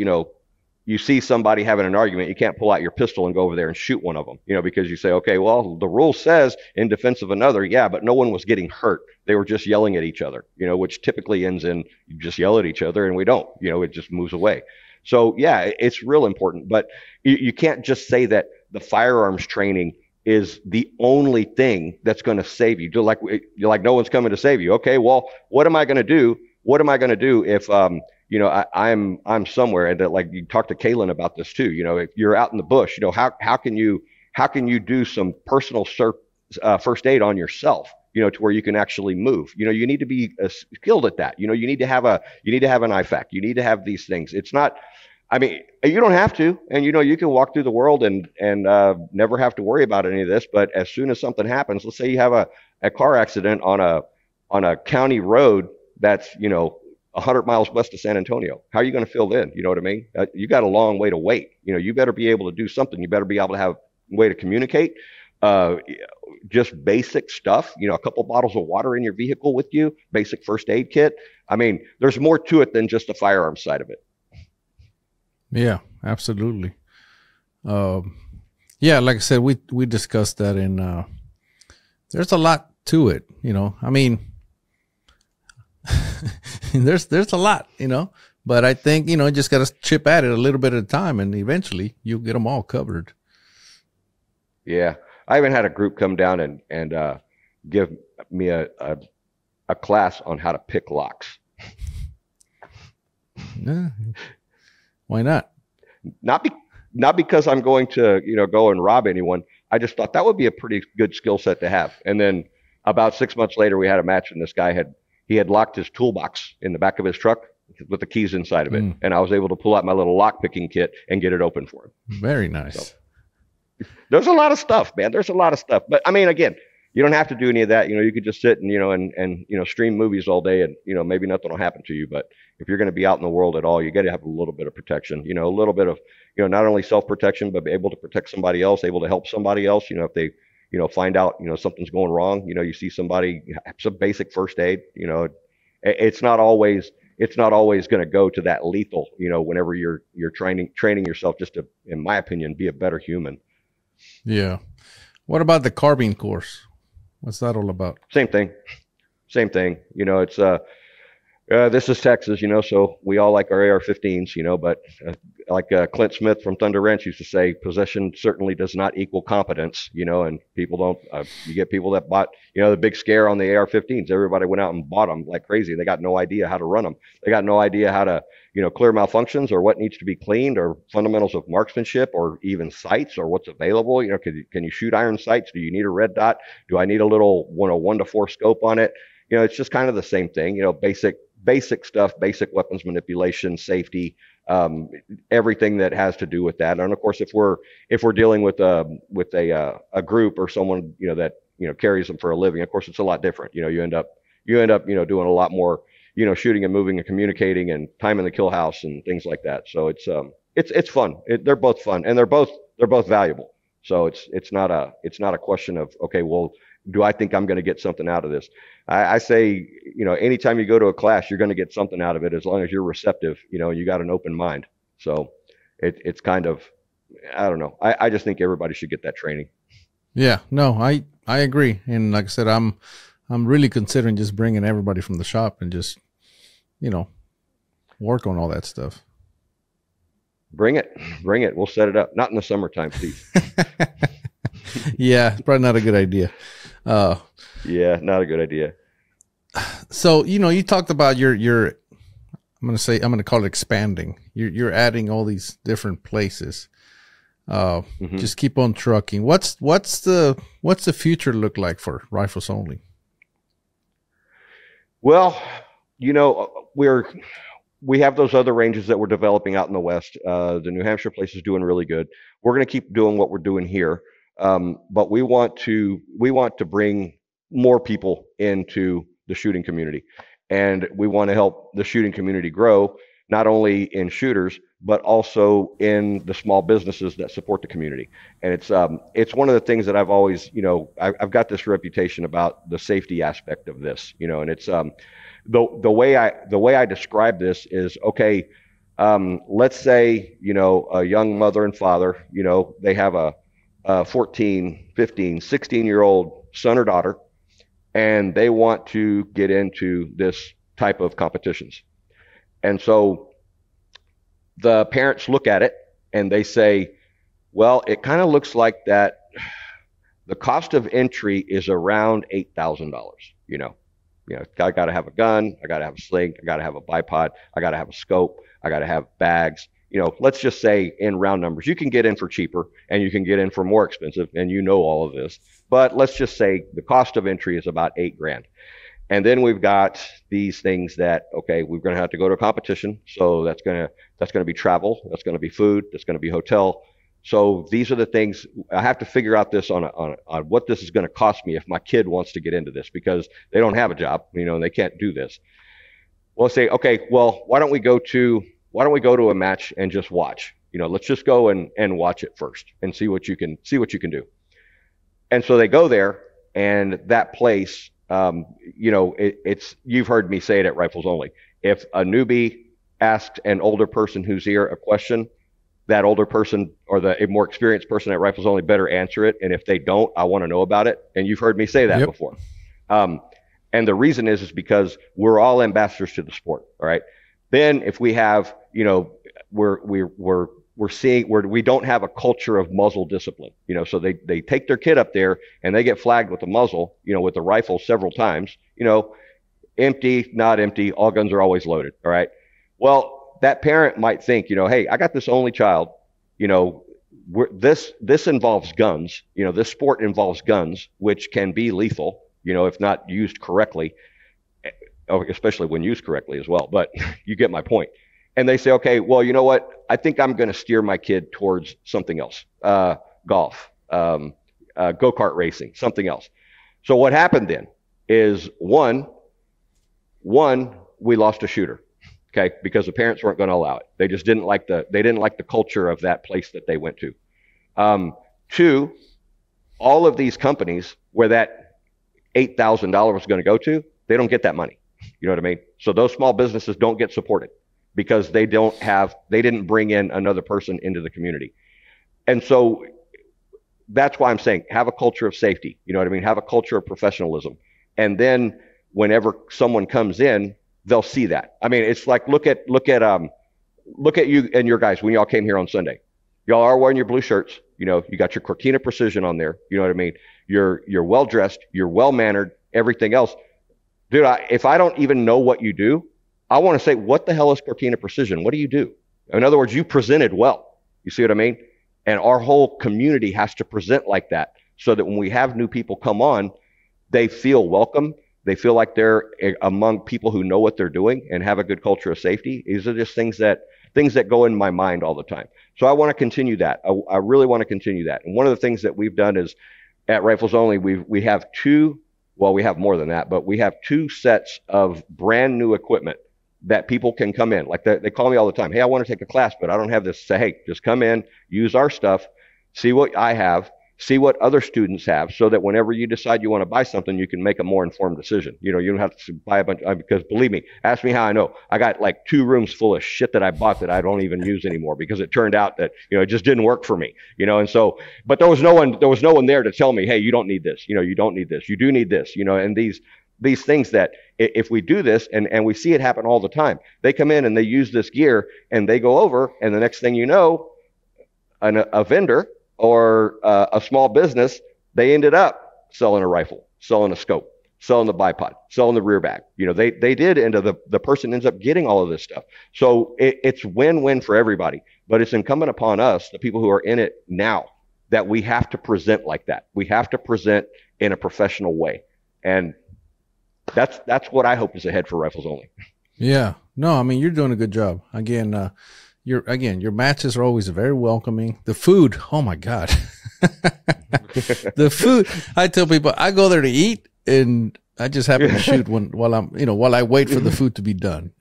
you see somebody having an argument, you can't pull out your pistol and go over there and shoot one of them, because you say, okay, well, the rule says in defense of another, yeah, but no one was getting hurt. They were just yelling at each other, which typically ends in you just yell at each other and we don't, it just moves away. So yeah, it's real important, but you can't just say that the firearms training is the only thing that's going to save you. You're like no one's coming to save you. Okay, well, what am I going to do? What am I going to do if I'm somewhere, and that, like, you talk to Kaylin about this too. If you're out in the bush, how can you do some personal first aid on yourself? To where you can actually move. You need to be skilled at that. You need to have an IFAC. You need to have these things. It's not. I mean, you don't have to, and you can walk through the world and never have to worry about any of this. But as soon as something happens, let's say you have a car accident on a county road that's 100 miles west of San Antonio. How are you going to feel then? You know what I mean? You got a long way to wait. You better be able to do something. You better be able to have a way to communicate. Just basic stuff. A couple bottles of water in your vehicle with you. Basic first aid kit. I mean, there's more to it than just the firearms side of it. Yeah, absolutely. Yeah, like I said, we discussed that, and there's a lot to it. I mean. there's a lot, but I think, just got to chip at it a little bit at a time, and eventually you'll get them all covered. Yeah. I even had a group come down and give me a class on how to pick locks. Yeah. Why not? Not because I'm going to, go and rob anyone. I just thought that would be a pretty good skill set to have. And then about 6 months later, we had a match, and this guy had locked his toolbox in the back of his truck with the keys inside of it. And I was able to pull out my little lock picking kit and get it open for him. Very nice. So, there's a lot of stuff, man. There's a lot of stuff. But I mean, again, you don't have to do any of that. You could just sit and, and stream movies all day, and, maybe nothing will happen to you. But if you're going to be out in the world at all, you got to have a little bit of protection, a little bit of, not only self-protection, but be able to protect somebody else, able to help somebody else, if they, find out, something's going wrong, you see somebody, some basic first aid, it's not always going to go to that lethal, whenever you're training yourself just to, in my opinion, be a better human. Yeah. What about the carbine course? What's that all about? Same thing. It's, this is Texas, so we all like our AR-15s, but like Clint Smith from Thunder Ranch used to say, possession certainly does not equal competence, and people don't, you get people that bought, the big scare on the AR-15s. Everybody went out and bought them like crazy. They got no idea how to run them. They got no idea how to, clear malfunctions or what needs to be cleaned or fundamentals of marksmanship or even sights or what's available. Can you shoot iron sights? Do you need a red dot? Do I need a little 1-to-4 scope on it? It's just kind of the same thing, basic stuff, basic weapons manipulation, safety, everything that has to do with that. And of course, if we're dealing with a group or someone, that, carries them for a living, of course, it's a lot different. You end up you end up, doing a lot more, shooting and moving and communicating and time in the kill house and things like that. So it's fun. They're both fun, and they're both valuable. So it's not a question of, okay, well, do I think I'm going to get something out of this? I say, anytime you go to a class, you're going to get something out of it as long as you're receptive, you got an open mind. So it's kind of, I don't know. I just think everybody should get that training. Yeah, no, I agree. And like I said, I'm really considering just bringing everybody from the shop and just, work on all that stuff. Bring it. We'll set it up. Not in the summertime, please. Yeah, probably not a good idea. Yeah, not a good idea. So, you talked about your I'm going to call it expanding. You're adding all these different places. Just keep on trucking. What's the future look like for Rifles Only? Well, we have those other ranges that we're developing out in the West. The New Hampshire place is doing really good. We're going to keep doing what we're doing here. But we want to bring more people into the shooting community, and we want to help the shooting community grow, not only in shooters, but also in the small businesses that support the community. And it's one of the things that I've always, I've got this reputation about the safety aspect of this, and it's, the way I describe this is, okay, let's say, a young mother and father, they have a 14, 15, 16-year-old son or daughter, and they want to get into this type of competitions. And so the parents look at it and they say, well, it kind of looks like that the cost of entry is around $8,000. I got to have a gun, I got to have a sling, I got to have a bipod, I got to have a scope, I got to have bags. Let's just say in round numbers, you can get in for cheaper and you can get in for more expensive, and all of this. But let's just say the cost of entry is about $8,000. And then we've got these things that, okay, we're going to have to go to a competition. So that's going to be travel, that's going to be food, that's going to be hotel. So these are the things I have to figure out this on what this is going to cost me if my kid wants to get into this, because they don't have a job, and they can't do this. We'll say, okay, well, why don't we go to a match and just watch? Let's just go and watch it first and see what you can do. And so they go there, and that place, it's, you've heard me say it at Rifles Only. If a newbie asks an older person who's here a question, that older person or a more experienced person at Rifles Only better answer it. And if they don't, I want to know about it. And you've heard me say that before. And the reason is because we're all ambassadors to the sport. All right. Then if we have, we're seeing where we don't have a culture of muzzle discipline, so they take their kid up there and they get flagged with the muzzle, with the rifle several times, empty, not empty, all guns are always loaded. All right. Well, that parent might think, hey, I got this only child, this involves guns, this sport involves guns, which can be lethal, if not used correctly, especially when used correctly as well. But you get my point. And they say, okay, well, you know what? I think I'm going to steer my kid towards something else, golf, go-kart racing, something else. So what happened then is one, we lost a shooter, okay, because the parents weren't going to allow it. They just didn't like the culture of that place that they went to. Two, all of these companies where that $8,000 was going to go to, they don't get that money. You know what I mean? So those small businesses don't get supported, because they didn't bring in another person into the community. And so that's why I'm saying have a culture of safety. You know what I mean? Have a culture of professionalism. And then whenever someone comes in, they'll see that. I mean, it's like, look at you and your guys when y'all came here on Sunday. Y'all are wearing your blue shirts. You got your Cortina Precision on there. You know what I mean? You're well dressed, you're well mannered, everything else. Dude, if I don't even know what you do, I want to say, what the hell is Cortina Precision? What do you do? In other words, you presented well. You see what I mean? And our whole community has to present like that, so that when we have new people come on, they feel welcome. They feel like they're among people who know what they're doing and have a good culture of safety. These are just things that go in my mind all the time. So I want to continue that. I really want to continue that. And one of the things that we've done is at Rifles Only, we have two Well, we have more than that, but we have 2 sets of brand new equipment that people can come in. Like they call me all the time. Hey, I want to take a class, but I don't have this. Say, hey, just come in, use our stuff, see what I have, see what other students have, so that whenever you decide you want to buy something, you can make a more informed decision. You don't have to buy a bunch, because believe me, ask me how I know. I got like 2 rooms full of shit that I bought that I don't even use anymore, because it turned out that, it just didn't work for me, and so, but there was no one there to tell me, hey, you don't need this, you don't need this, you do need this, and these things that if we do this, and we see it happen all the time, they come in and they use this gear and they go over, and the next thing you know, a vendor or a small business, they ended up selling a rifle, selling a scope, selling the bipod, selling the rear bag. They did, and the person ends up getting all of this stuff. So it's win-win for everybody. But it's incumbent upon us, the people who are in it now, that we have to present like that. We have to present in a professional way. And that's what I hope is ahead for Rifles Only. Yeah. No, I mean, you're doing a good job. Again, your matches are always very welcoming. The food, oh my God. The food, I tell people, I go there to eat, and I just happen to shoot while I wait for the food to be done.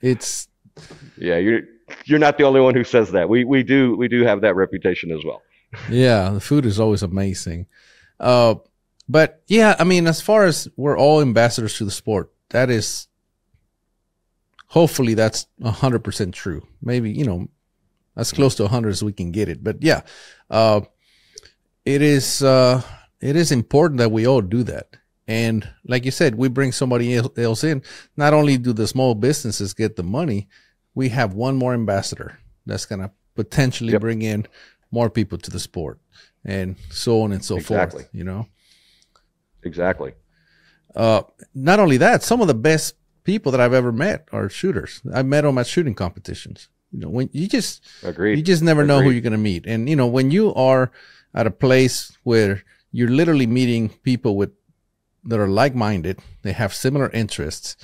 Yeah, you're not the only one who says that. We do have that reputation as well. Yeah, the food is always amazing. But yeah, I mean, as far as we're all ambassadors to the sport, hopefully that's 100% true. Maybe, as close to 100 as we can get it. But yeah, it is important that we all do that. And like you said, we bring somebody else in. Not only do the small businesses get the money, we have one more ambassador that's going to potentially bring in more people to the sport, and so on and so forth, Exactly. Not only that, some of the best people that I've ever met are shooters. I've met them at shooting competitions. When you just never know who you're going to meet. And, when you are at a place where you're literally meeting people that are like-minded, they have similar interests,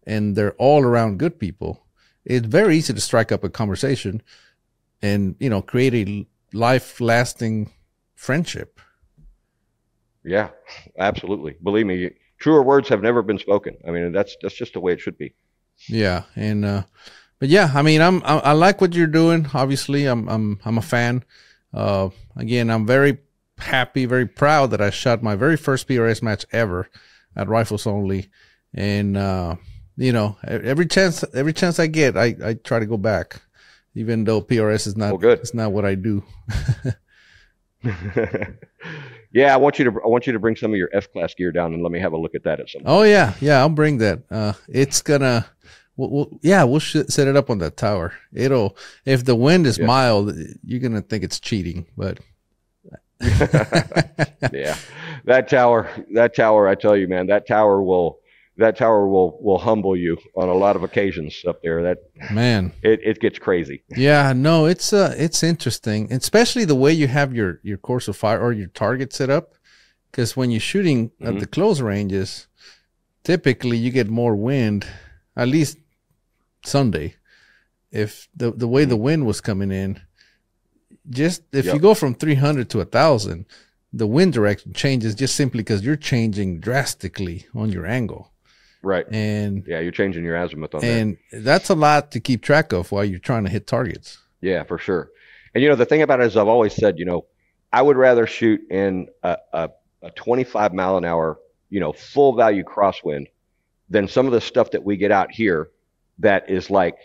and they're all around good people, it's very easy to strike up a conversation and, create a life-lasting friendship. Yeah, absolutely. Believe me, truer words have never been spoken. I mean, that's just the way it should be. Yeah. And, but yeah, I mean, I like what you're doing. Obviously, I'm a fan. Again, I'm very happy, very proud that I shot my very first PRS match ever at Rifles Only. And, every chance I get, I try to go back, even though PRS is not, it's not what I do. Yeah, I want you to bring some of your F-class gear down and let me have a look at that at some point. Oh yeah, I'll bring that. It's gonna, we'll set it up on that tower. If the wind is mild, you're gonna think it's cheating, but yeah, that tower, I tell you, man, that tower will humble you on a lot of occasions up there. It gets crazy. Yeah, no, it's interesting, especially the way you have your course of fire or your target set up. Because when you're shooting at the close ranges, typically you get more wind. At least Sunday, if the way the wind was coming in, just if you go from 300 to 1,000, the wind direction changes just simply because you're changing drastically on your angle. Right. And yeah, you're changing your azimuth on that. And that's a lot to keep track of while you're trying to hit targets. Yeah, for sure. And the thing about it is, I've always said, I would rather shoot in a 25 mile an hour, full value crosswind than some of the stuff that we get out here that is like,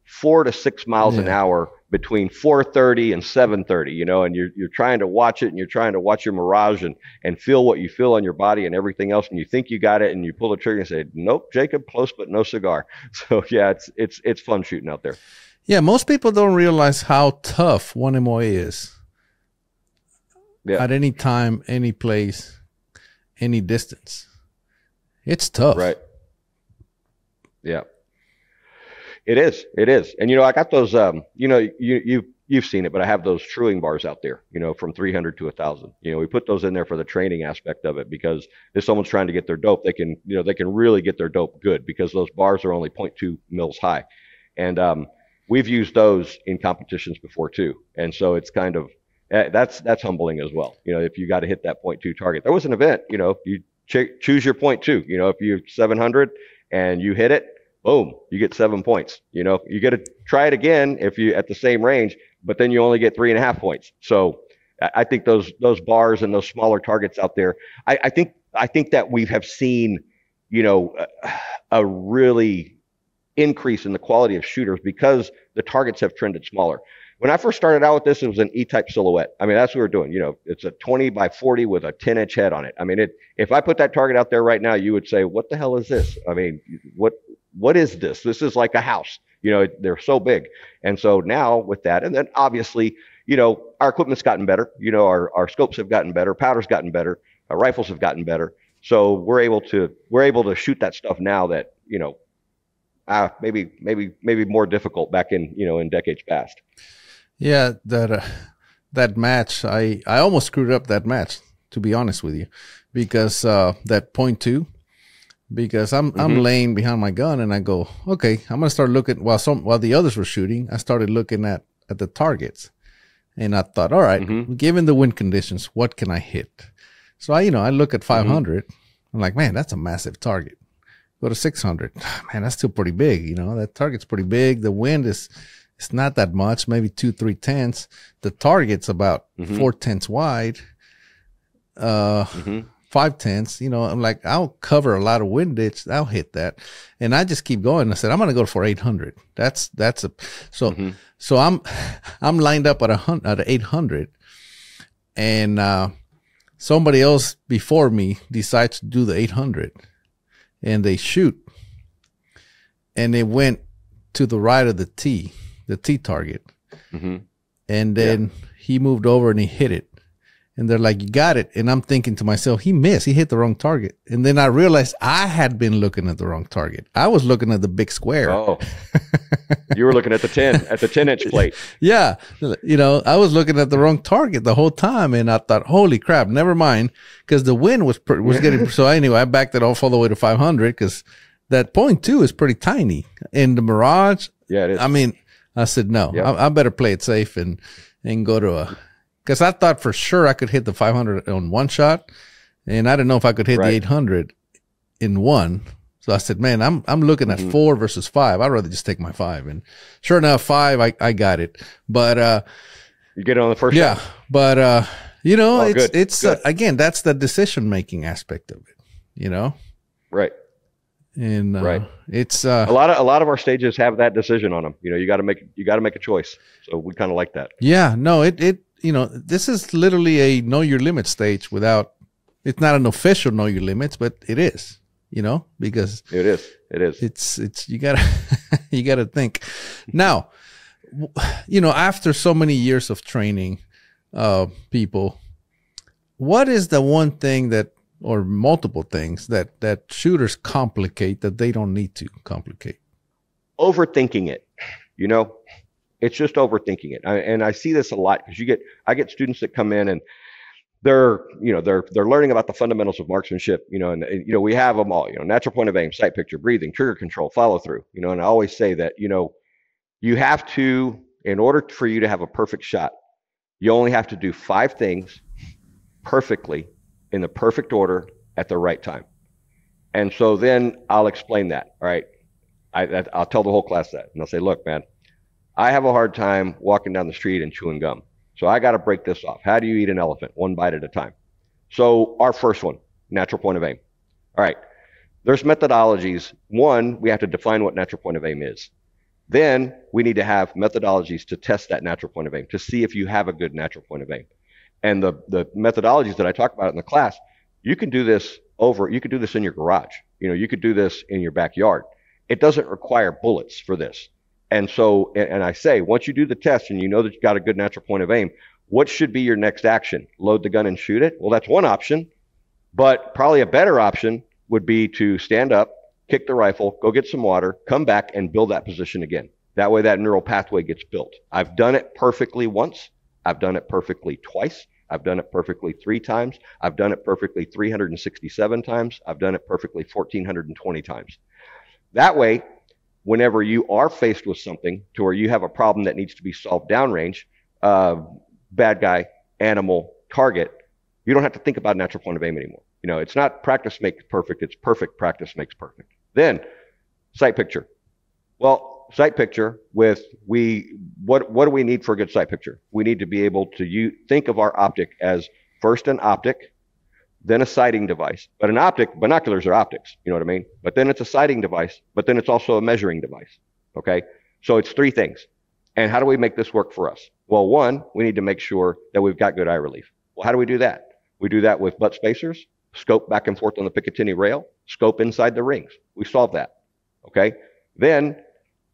4 to 6 miles an hour between 4:30 and 7:30, and you're trying to watch it, and you're trying to watch your mirage and feel what you feel on your body and everything else, and you think you got it, and you pull the trigger and say, nope, Jacob, close but no cigar. So yeah, it's fun shooting out there. Yeah, most people don't realize how tough 1MOA is. Yeah. At any time, any place, any distance. It's tough. Right. Yeah. It is. And, I got those, you've seen it, but I have those truing bars out there, from 300 to 1,000. We put those in there for the training aspect of it, because if someone's trying to get their dope, they can really get their dope good, because those bars are only 0.2 mils high. And we've used those in competitions before too. And so it's kind of, that's humbling as well. If you got to hit that 0.2 target. There was an event, you choose your point too. You know, if you're 700 and you hit it, boom, you get 7 points. You know, you get to try it again if you at the same range, but then you only get 3.5 points. So I think those bars and those smaller targets out there, I think that we have seen, you know, a really increase in the quality of shooters because the targets have trended smaller. When I first started out with this, it was an E-type silhouette. I mean, that's what we're doing. You know, it's a 20 by 40 with a 10-inch head on it. I mean, if I put that target out there right now, you would say, what the hell is this? I mean, what is this? This is like a house. You know, they're so big. And so now with that, and then obviously, you know, our equipment's gotten better. You know, our scopes have gotten better. Powder's gotten better. Our rifles have gotten better. So we're able to shoot that stuff now that, you know, maybe more difficult back in, you know, in decades past. Yeah, that match, I almost screwed up that match, to be honest with you, because that .2, because I'm laying behind my gun and I go, okay, I'm gonna start looking while the others were shooting. I started looking at the targets, and I thought, all right, given the wind conditions, what can I hit? So I look at 500. I'm like, man, that's a massive target. Go to 600, man, that's still pretty big. You know, that target's pretty big. The wind it's not that much, maybe 2-3 tenths. The target's about 4 tenths wide, 5 tenths. You know, I'm like, I'll cover a lot of windage. I'll hit that, and I just keep going. I said, I'm gonna go for 800. So I'm lined up at 800, and somebody else before me decides to do the 800, and they shoot, and they went to the right of the T target. And then he moved over and he hit it. And they're like, you got it. And I'm thinking to myself, he missed. He hit the wrong target. And then I realized I had been looking at the wrong target. I was looking at the big square. Oh, you were looking at the 10-inch plate. Yeah. You know, I was looking at the wrong target the whole time. And I thought, holy crap, never mind. Because the wind was getting, so anyway, I backed it off all the way to 500 because that .2 is pretty tiny. In the Mirage, yeah, it is. I mean, I said, no, I better play it safe and go to because I thought for sure I could hit the 500 on one shot, and I didn't know if I could hit the 800 in one. So I said, man, I'm looking at 4 versus 5. I'd rather just take my 5. And sure enough, 5, I got it. But you get it on the first shot? But you know, it's again, that's the decision making aspect of it, you know? Right. And it's a lot of our stages have that decision on them. You know, you got to make a choice. So we kind of like that. Yeah, no, it you know, this is literally a know your limit stage it's not an official know your limits, but it is, you know, because it is. It's you gotta think. Now, you know, after so many years of training, people, what is the one thing or multiple things that shooters complicate that they don't need to complicate? Overthinking it, you know, it's just overthinking it. And I see this a lot because I get students that come in and they're learning about the fundamentals of marksmanship, you know, and you know, we have them all, you know, natural point of aim, sight picture, breathing, trigger control, follow through, you know, and I always say that, you know, you have to, in order for you to have a perfect shot, you only have to do 5 things perfectly in the perfect order at the right time. And so then I'll explain that. All right. I'll tell the whole class that, and I'll say, look, man, I have a hard time walking down the street and chewing gum. So I got to break this off. How do you eat an elephant? 1 bite at a time. So our first one, natural point of aim. All right. There's methodologies. One, we have to define what natural point of aim is. Then we need to have methodologies to test that natural point of aim, to see if you have a good natural point of aim. And the methodologies that I talk about in the class, you can do this in your garage. You know, you could do this in your backyard. It doesn't require bullets for this. And so, and I say, once you do the test and you know that you've got a good natural point of aim, what should be your next action? Load the gun and shoot it? Well, that's one option, but probably a better option would be to stand up, kick the rifle, go get some water, come back and build that position again. That way that neural pathway gets built. I've done it perfectly once. I've done it perfectly twice. I've done it perfectly 3 times. I've done it perfectly 367 times. I've done it perfectly 1,420 times. That way, whenever you are faced with something to where you have a problem that needs to be solved downrange, bad guy, animal, target, you don't have to think about natural point of aim anymore. You know, it's not practice makes perfect, it's perfect practice makes perfect. Then sight picture. Well, sight picture what do we need for a good sight picture? We need to be able to think of our optic as first an optic, then a sighting device. But an optic, binoculars are optics, you know what I mean? But then it's a sighting device, but then it's also a measuring device, okay? So it's three things. And how do we make this work for us? Well, one, we need to make sure that we've got good eye relief. Well, how do we do that? We do that with butt spacers, scope back and forth on the Picatinny rail, scope inside the rings. We solve that, okay? Then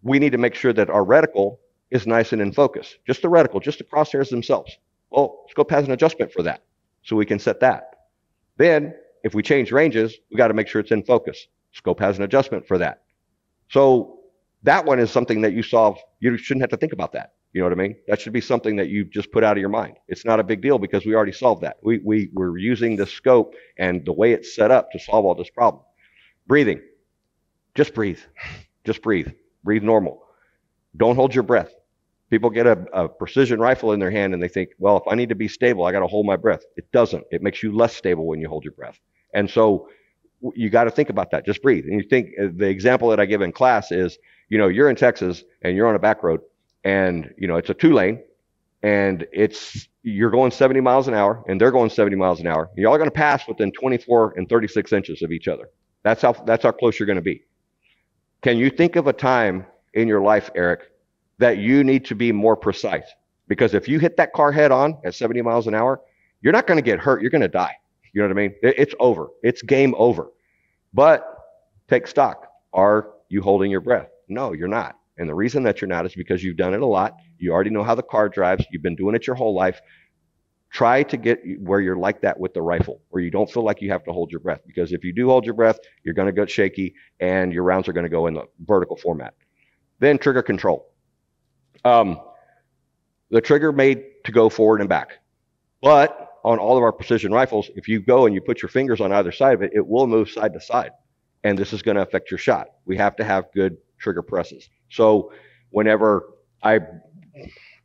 we need to make sure that our reticle is nice and in focus. Just the reticle, just the crosshairs themselves. Well, scope has an adjustment for that, so we can set that. Then, if we change ranges, we got to make sure it's in focus. Scope has an adjustment for that. So that one is something that you solve. You shouldn't have to think about that. You know what I mean? That should be something that you just put out of your mind. It's not a big deal because we already solved that. We're using the scope and the way it's set up to solve all this problem. Breathing. Just breathe. Just breathe. Breathe normal. Don't hold your breath. People get a precision rifle in their hand and they think, well, if I need to be stable, I got to hold my breath. It doesn't. It makes you less stable when you hold your breath. And so you got to think about that. Just breathe. And you think the example that I give in class is, you know, you're in Texas and you're on a back road and, you know, it's a 2-lane and you're going 70 miles an hour and they're going 70 miles an hour. Y'all are going to pass within 24 and 36 inches of each other. That's how close you're going to be. Can you think of a time in your life, Eric, that you need to be more precise? Because if you hit that car head on at 70 miles an hour, you're not going to get hurt. You're going to die. You know what I mean? It's over. It's game over. But take stock. Are you holding your breath? No, you're not. And the reason that you're not is because you've done it a lot. You already know how the car drives. You've been doing it your whole life. Try to get where you're like that with the rifle, where you don't feel like you have to hold your breath. Because if you do hold your breath, you're going to get shaky and your rounds are going to go in the vertical format. Then trigger control. The trigger made to go forward and back. But on all of our precision rifles, if you go and you put your fingers on either side of it, it will move side to side. And this is going to affect your shot. We have to have good trigger presses. So whenever I'm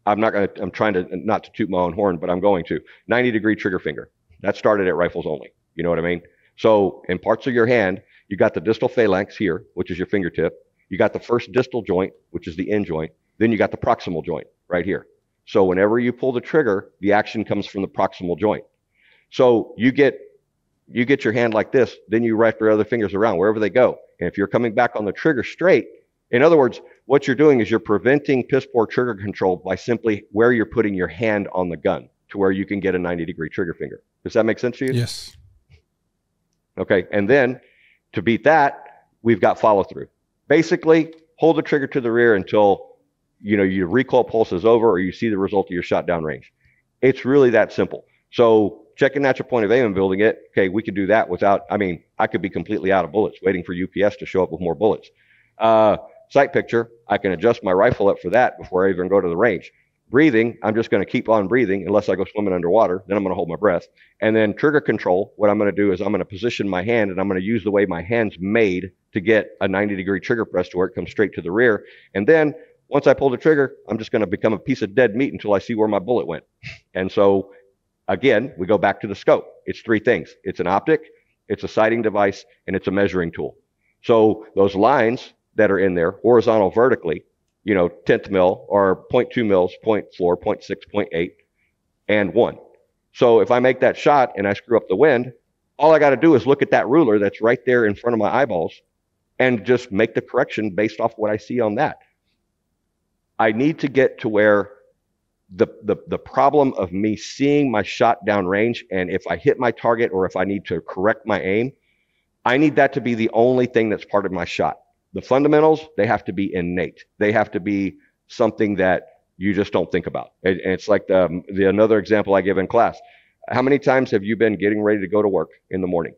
trying to not to toot my own horn, but I'm going to 90-degree trigger finger. That started at Rifles Only. You know what I mean? So in parts of your hand, you got the distal phalanx here, which is your fingertip. You got the first distal joint, which is the end joint. Then you got the proximal joint right here. So whenever you pull the trigger, the action comes from the proximal joint. So you get your hand like this, then you wrap your other fingers around wherever they go. And if you're coming back on the trigger straight, in other words, what you're doing is you're preventing piss poor trigger control by simply where you're putting your hand on the gun to where you can get a 90-degree trigger finger. Does that make sense to you? Yes. Okay. And then to beat that, we've got follow through. Basically, hold the trigger to the rear until your recoil pulse is over or you see the result of your shot down range. It's really that simple. So checking natural point of aim and building it, okay, we could do that without, I could be completely out of bullets waiting for UPS to show up with more bullets. Sight picture, I can adjust my rifle up for that before I even go to the range. Breathing, I'm just going to keep on breathing unless I go swimming underwater. Then I'm going to hold my breath. And then trigger control, what I'm going to do is I'm going to position my hand and I'm going to use the way my hand's made to get a 90-degree trigger press to where it comes straight to the rear. And then once I pull the trigger, I'm just going to become a piece of dead meat until I see where my bullet went. And so, again, we go back to the scope. It's three things. It's an optic, it's a sighting device, and it's a measuring tool. So those lines that are in there, horizontal, vertically, 10th mil or 0.2 mils, 0.4, 0.6, 0.8, and 1. So if I make that shot and I screw up the wind, all I got to do is look at that ruler that's right there in front of my eyeballs and just make the correction based off what I see on that. I need to get to where the problem of me seeing my shot down range, and if I hit my target or if I need to correct my aim, I need that to be the only thing that's part of my shot. The fundamentals, they have to be innate. They have to be something that you just don't think about. And it's like the another example I give in class. How many times have you been getting ready to go to work in the morning?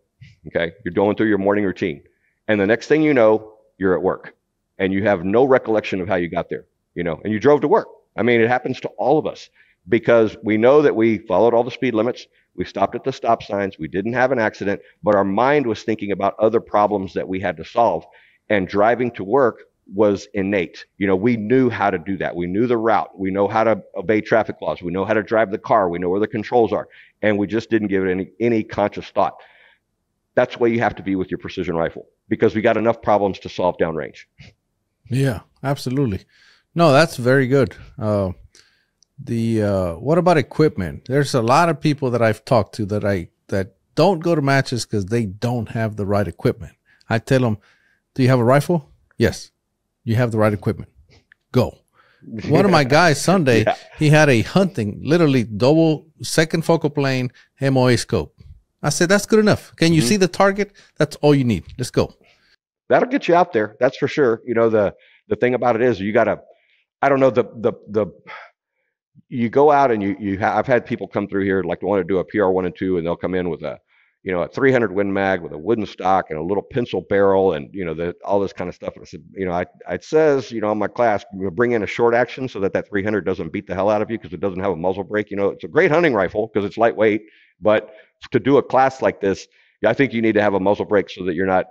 Okay, you're going through your morning routine, and the next thing you know, you're at work, and you have no recollection of how you got there. And you drove to work. It happens to all of us because we know that we followed all the speed limits. We stopped at the stop signs. We didn't have an accident, but our mind was thinking about other problems that we had to solve. And driving to work was innate. We knew how to do that. We knew the route. We know how to obey traffic laws. We know how to drive the car. We know where the controls are. And we just didn't give it any conscious thought. that's where you have to be with your precision rifle, because we got enough problems to solve downrange. Yeah, absolutely. No, that's very good. What about equipment? There's a lot of people that I've talked to that don't go to matches because they don't have the right equipment. I tell them, do you have a rifle? Yes. You have the right equipment. Go. One of my guys Sunday, he had a hunting, literally double second focal plane MOA scope. I said, that's good enough. Can you see the target? That's all you need. Let's go. That'll get you out there. That's for sure. You know, the thing about it is you got to, I don't know, you go out and I've had people come through here like want to do a PR 1 and 2, and they'll come in with a 300 Win Mag with a wooden stock and a little pencil barrel and, all this kind of stuff. And I said, it says, on my class, bring in a short action so that 300 doesn't beat the hell out of you because it doesn't have a muzzle brake. It's a great hunting rifle because it's lightweight, but to do a class like this, I think you need to have a muzzle brake so that you're not,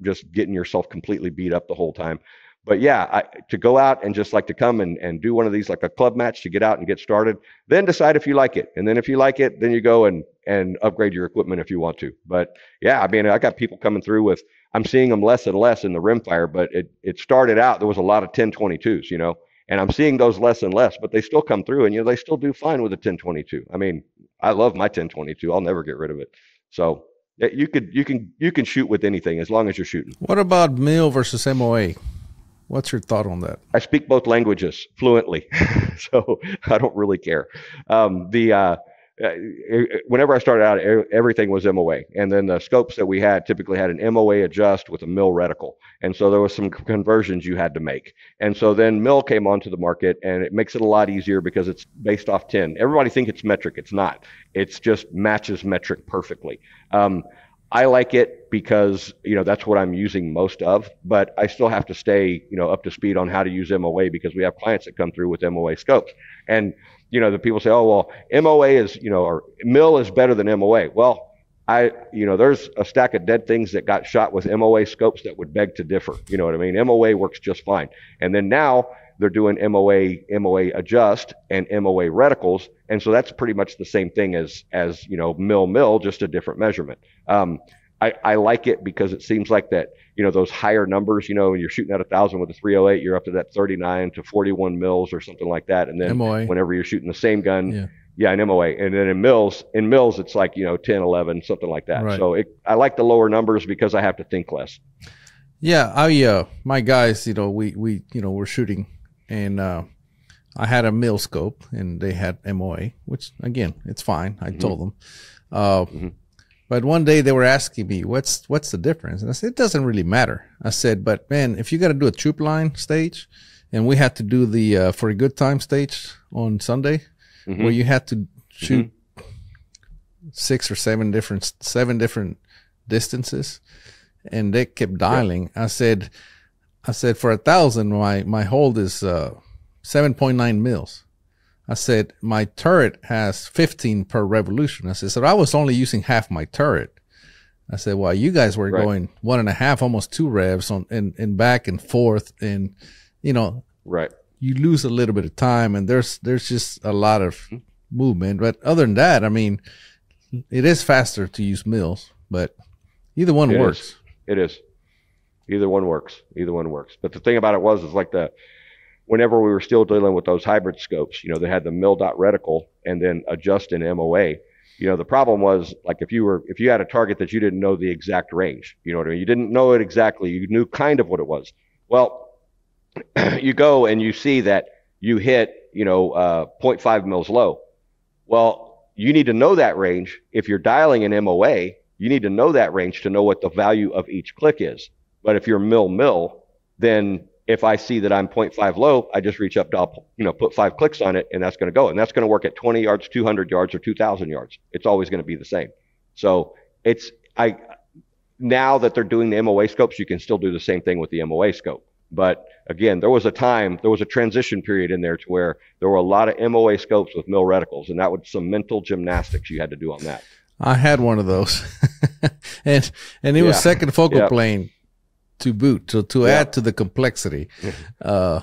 just getting yourself completely beat up the whole time. But yeah, to go out and just like to come and do one of these, like a club match, to get out and get started, then decide if you like it. And then if you like it, then you go and upgrade your equipment if you want to. But yeah, I mean, I got people coming through with, I'm seeing them less and less in the rimfire, but it started out, there was a lot of 1022s, and I'm seeing those less and less, but they still come through and, they still do fine with a 1022. I mean, I love my 1022. I'll never get rid of it. So you can shoot with anything as long as you're shooting. What about MIL versus MOA? What's your thought on that? I speak both languages fluently, so I don't really care. Whenever I started out, everything was MOA, and then the scopes that we had typically had an MOA adjust with a MIL reticle, and so there was some conversions you had to make. And so then MIL came onto the market, and it makes it a lot easier because it's based off 10. Everybody thinks it's metric. It's not. It's just matches metric perfectly. I like it because, that's what I'm using most of, but I still have to stay, up to speed on how to use MOA because we have clients that come through with MOA scopes. And, the people say, oh, well, MOA is, or MIL is better than MOA. Well, there's a stack of dead things that got shot with MOA scopes that would beg to differ. You know what I mean? MOA works just fine. And then now they're doing MOA adjust and MOA reticles. And so that's pretty much the same thing as MIL, just a different measurement. I like it because it seems like that, those higher numbers, when you're shooting at 1,000 with a 308, you're up to that 39 to 41 mils or something like that. And then MOA. Whenever you're shooting the same gun, in MOA. And then in mils, it's like, 10, 11, something like that. Right. So I like the lower numbers because I have to think less. Yeah. My guys, we're shooting, and I had a MIL scope and they had MOA, which again, it's fine. I told them. But one day they were asking me, what's the difference? And I said, it doesn't really matter. I said, but man, if you got to do a troop line stage, and we had to do the For a Good Time stage on Sunday, where you had to shoot 6 or 7 different distances, and they kept dialing. I said for 1,000, my hold is 7.9 mils. I said, my turret has 15 per revolution. I said, so I was only using half my turret. I said, well, you guys were going 1.5, almost 2 revs and back and forth. And, you lose a little bit of time, and there's just a lot of movement. But other than that, I mean, it is faster to use mils, but either one works. It is. Either one works. But the thing about it is like whenever we were still dealing with those hybrid scopes, they had the MIL dot reticle and then adjust in MOA. The problem was, like, if you had a target that you didn't know the exact range, you know what I mean? You didn't know it exactly. You knew kind of what it was. Well, you go and you see that you hit, 0.5 mils low. Well, you need to know that range. If you're dialing an MOA, you need to know that range to know what the value of each click is. But if you're MIL, then if I see that I'm 0.5 low, I just reach up to, put 5 clicks on it, and that's going to go. And that's going to work at 20 yards, 200 yards, or 2,000 yards. It's always going to be the same. So now that they're doing the MOA scopes, you can still do the same thing with the MOA scope. But again, there was a transition period in there to where there were a lot of MOA scopes with MIL reticles, and that was some mental gymnastics you had to do on that. I had one of those, and it was second focal plane to boot, to add to the complexity. Right.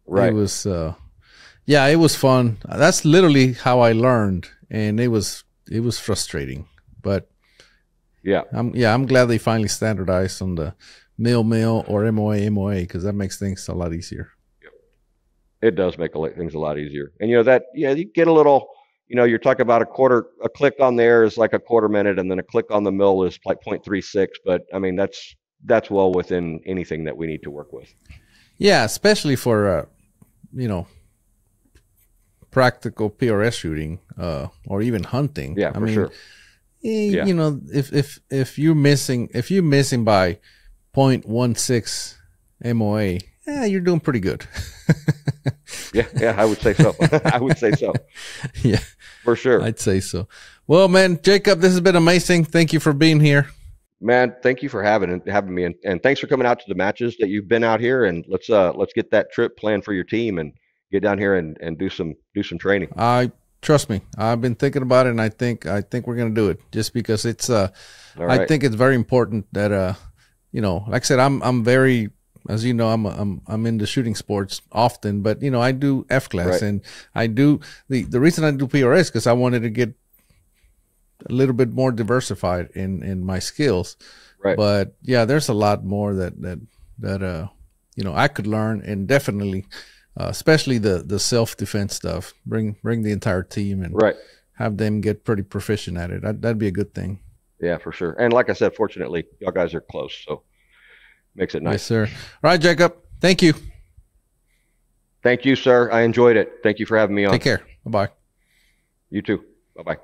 It was, it was fun. That's literally how I learned, and it was frustrating, but Yeah. I'm glad they finally standardized on the mil or MOA because that makes things a lot easier. It does make things a lot easier. And you get a little, you're talking about a click on there is like a quarter minute, and then a click on the mil is like 0.36. But I mean, that's well within anything that we need to work with. Yeah, especially for practical PRS shooting, or even hunting. Yeah, for sure. Yeah. If you're missing by 0.16 MOA, you're doing pretty good. yeah, I would say so. I would say so. Yeah, for sure. I'd say so. Well, man, Jacob, this has been amazing. Thank you for being here. Man, thank you for having me, and thanks for coming out to the matches that you've been out here. And let's get that trip planned for your team and get down here and do some training. Trust me, I've been thinking about it, and I think we're gonna do it just because it's I think it's very important that like I said, I'm very, as you know, I'm into shooting sports often, but I do F class, and I do the reason I do PRS because I wanted to get a little bit more diversified in my skills. Right. But yeah, there's a lot more that I could learn, and definitely especially the self-defense stuff. Bring the entire team and have them get pretty proficient at it. That'd be a good thing. Yeah, for sure. And like I said, fortunately, y'all guys are close, so makes it nice. Yes, sir. All right, Jacob. Thank you. Thank you, sir. I enjoyed it. Thank you for having me on. Take care. Bye-bye. You too. Bye-bye.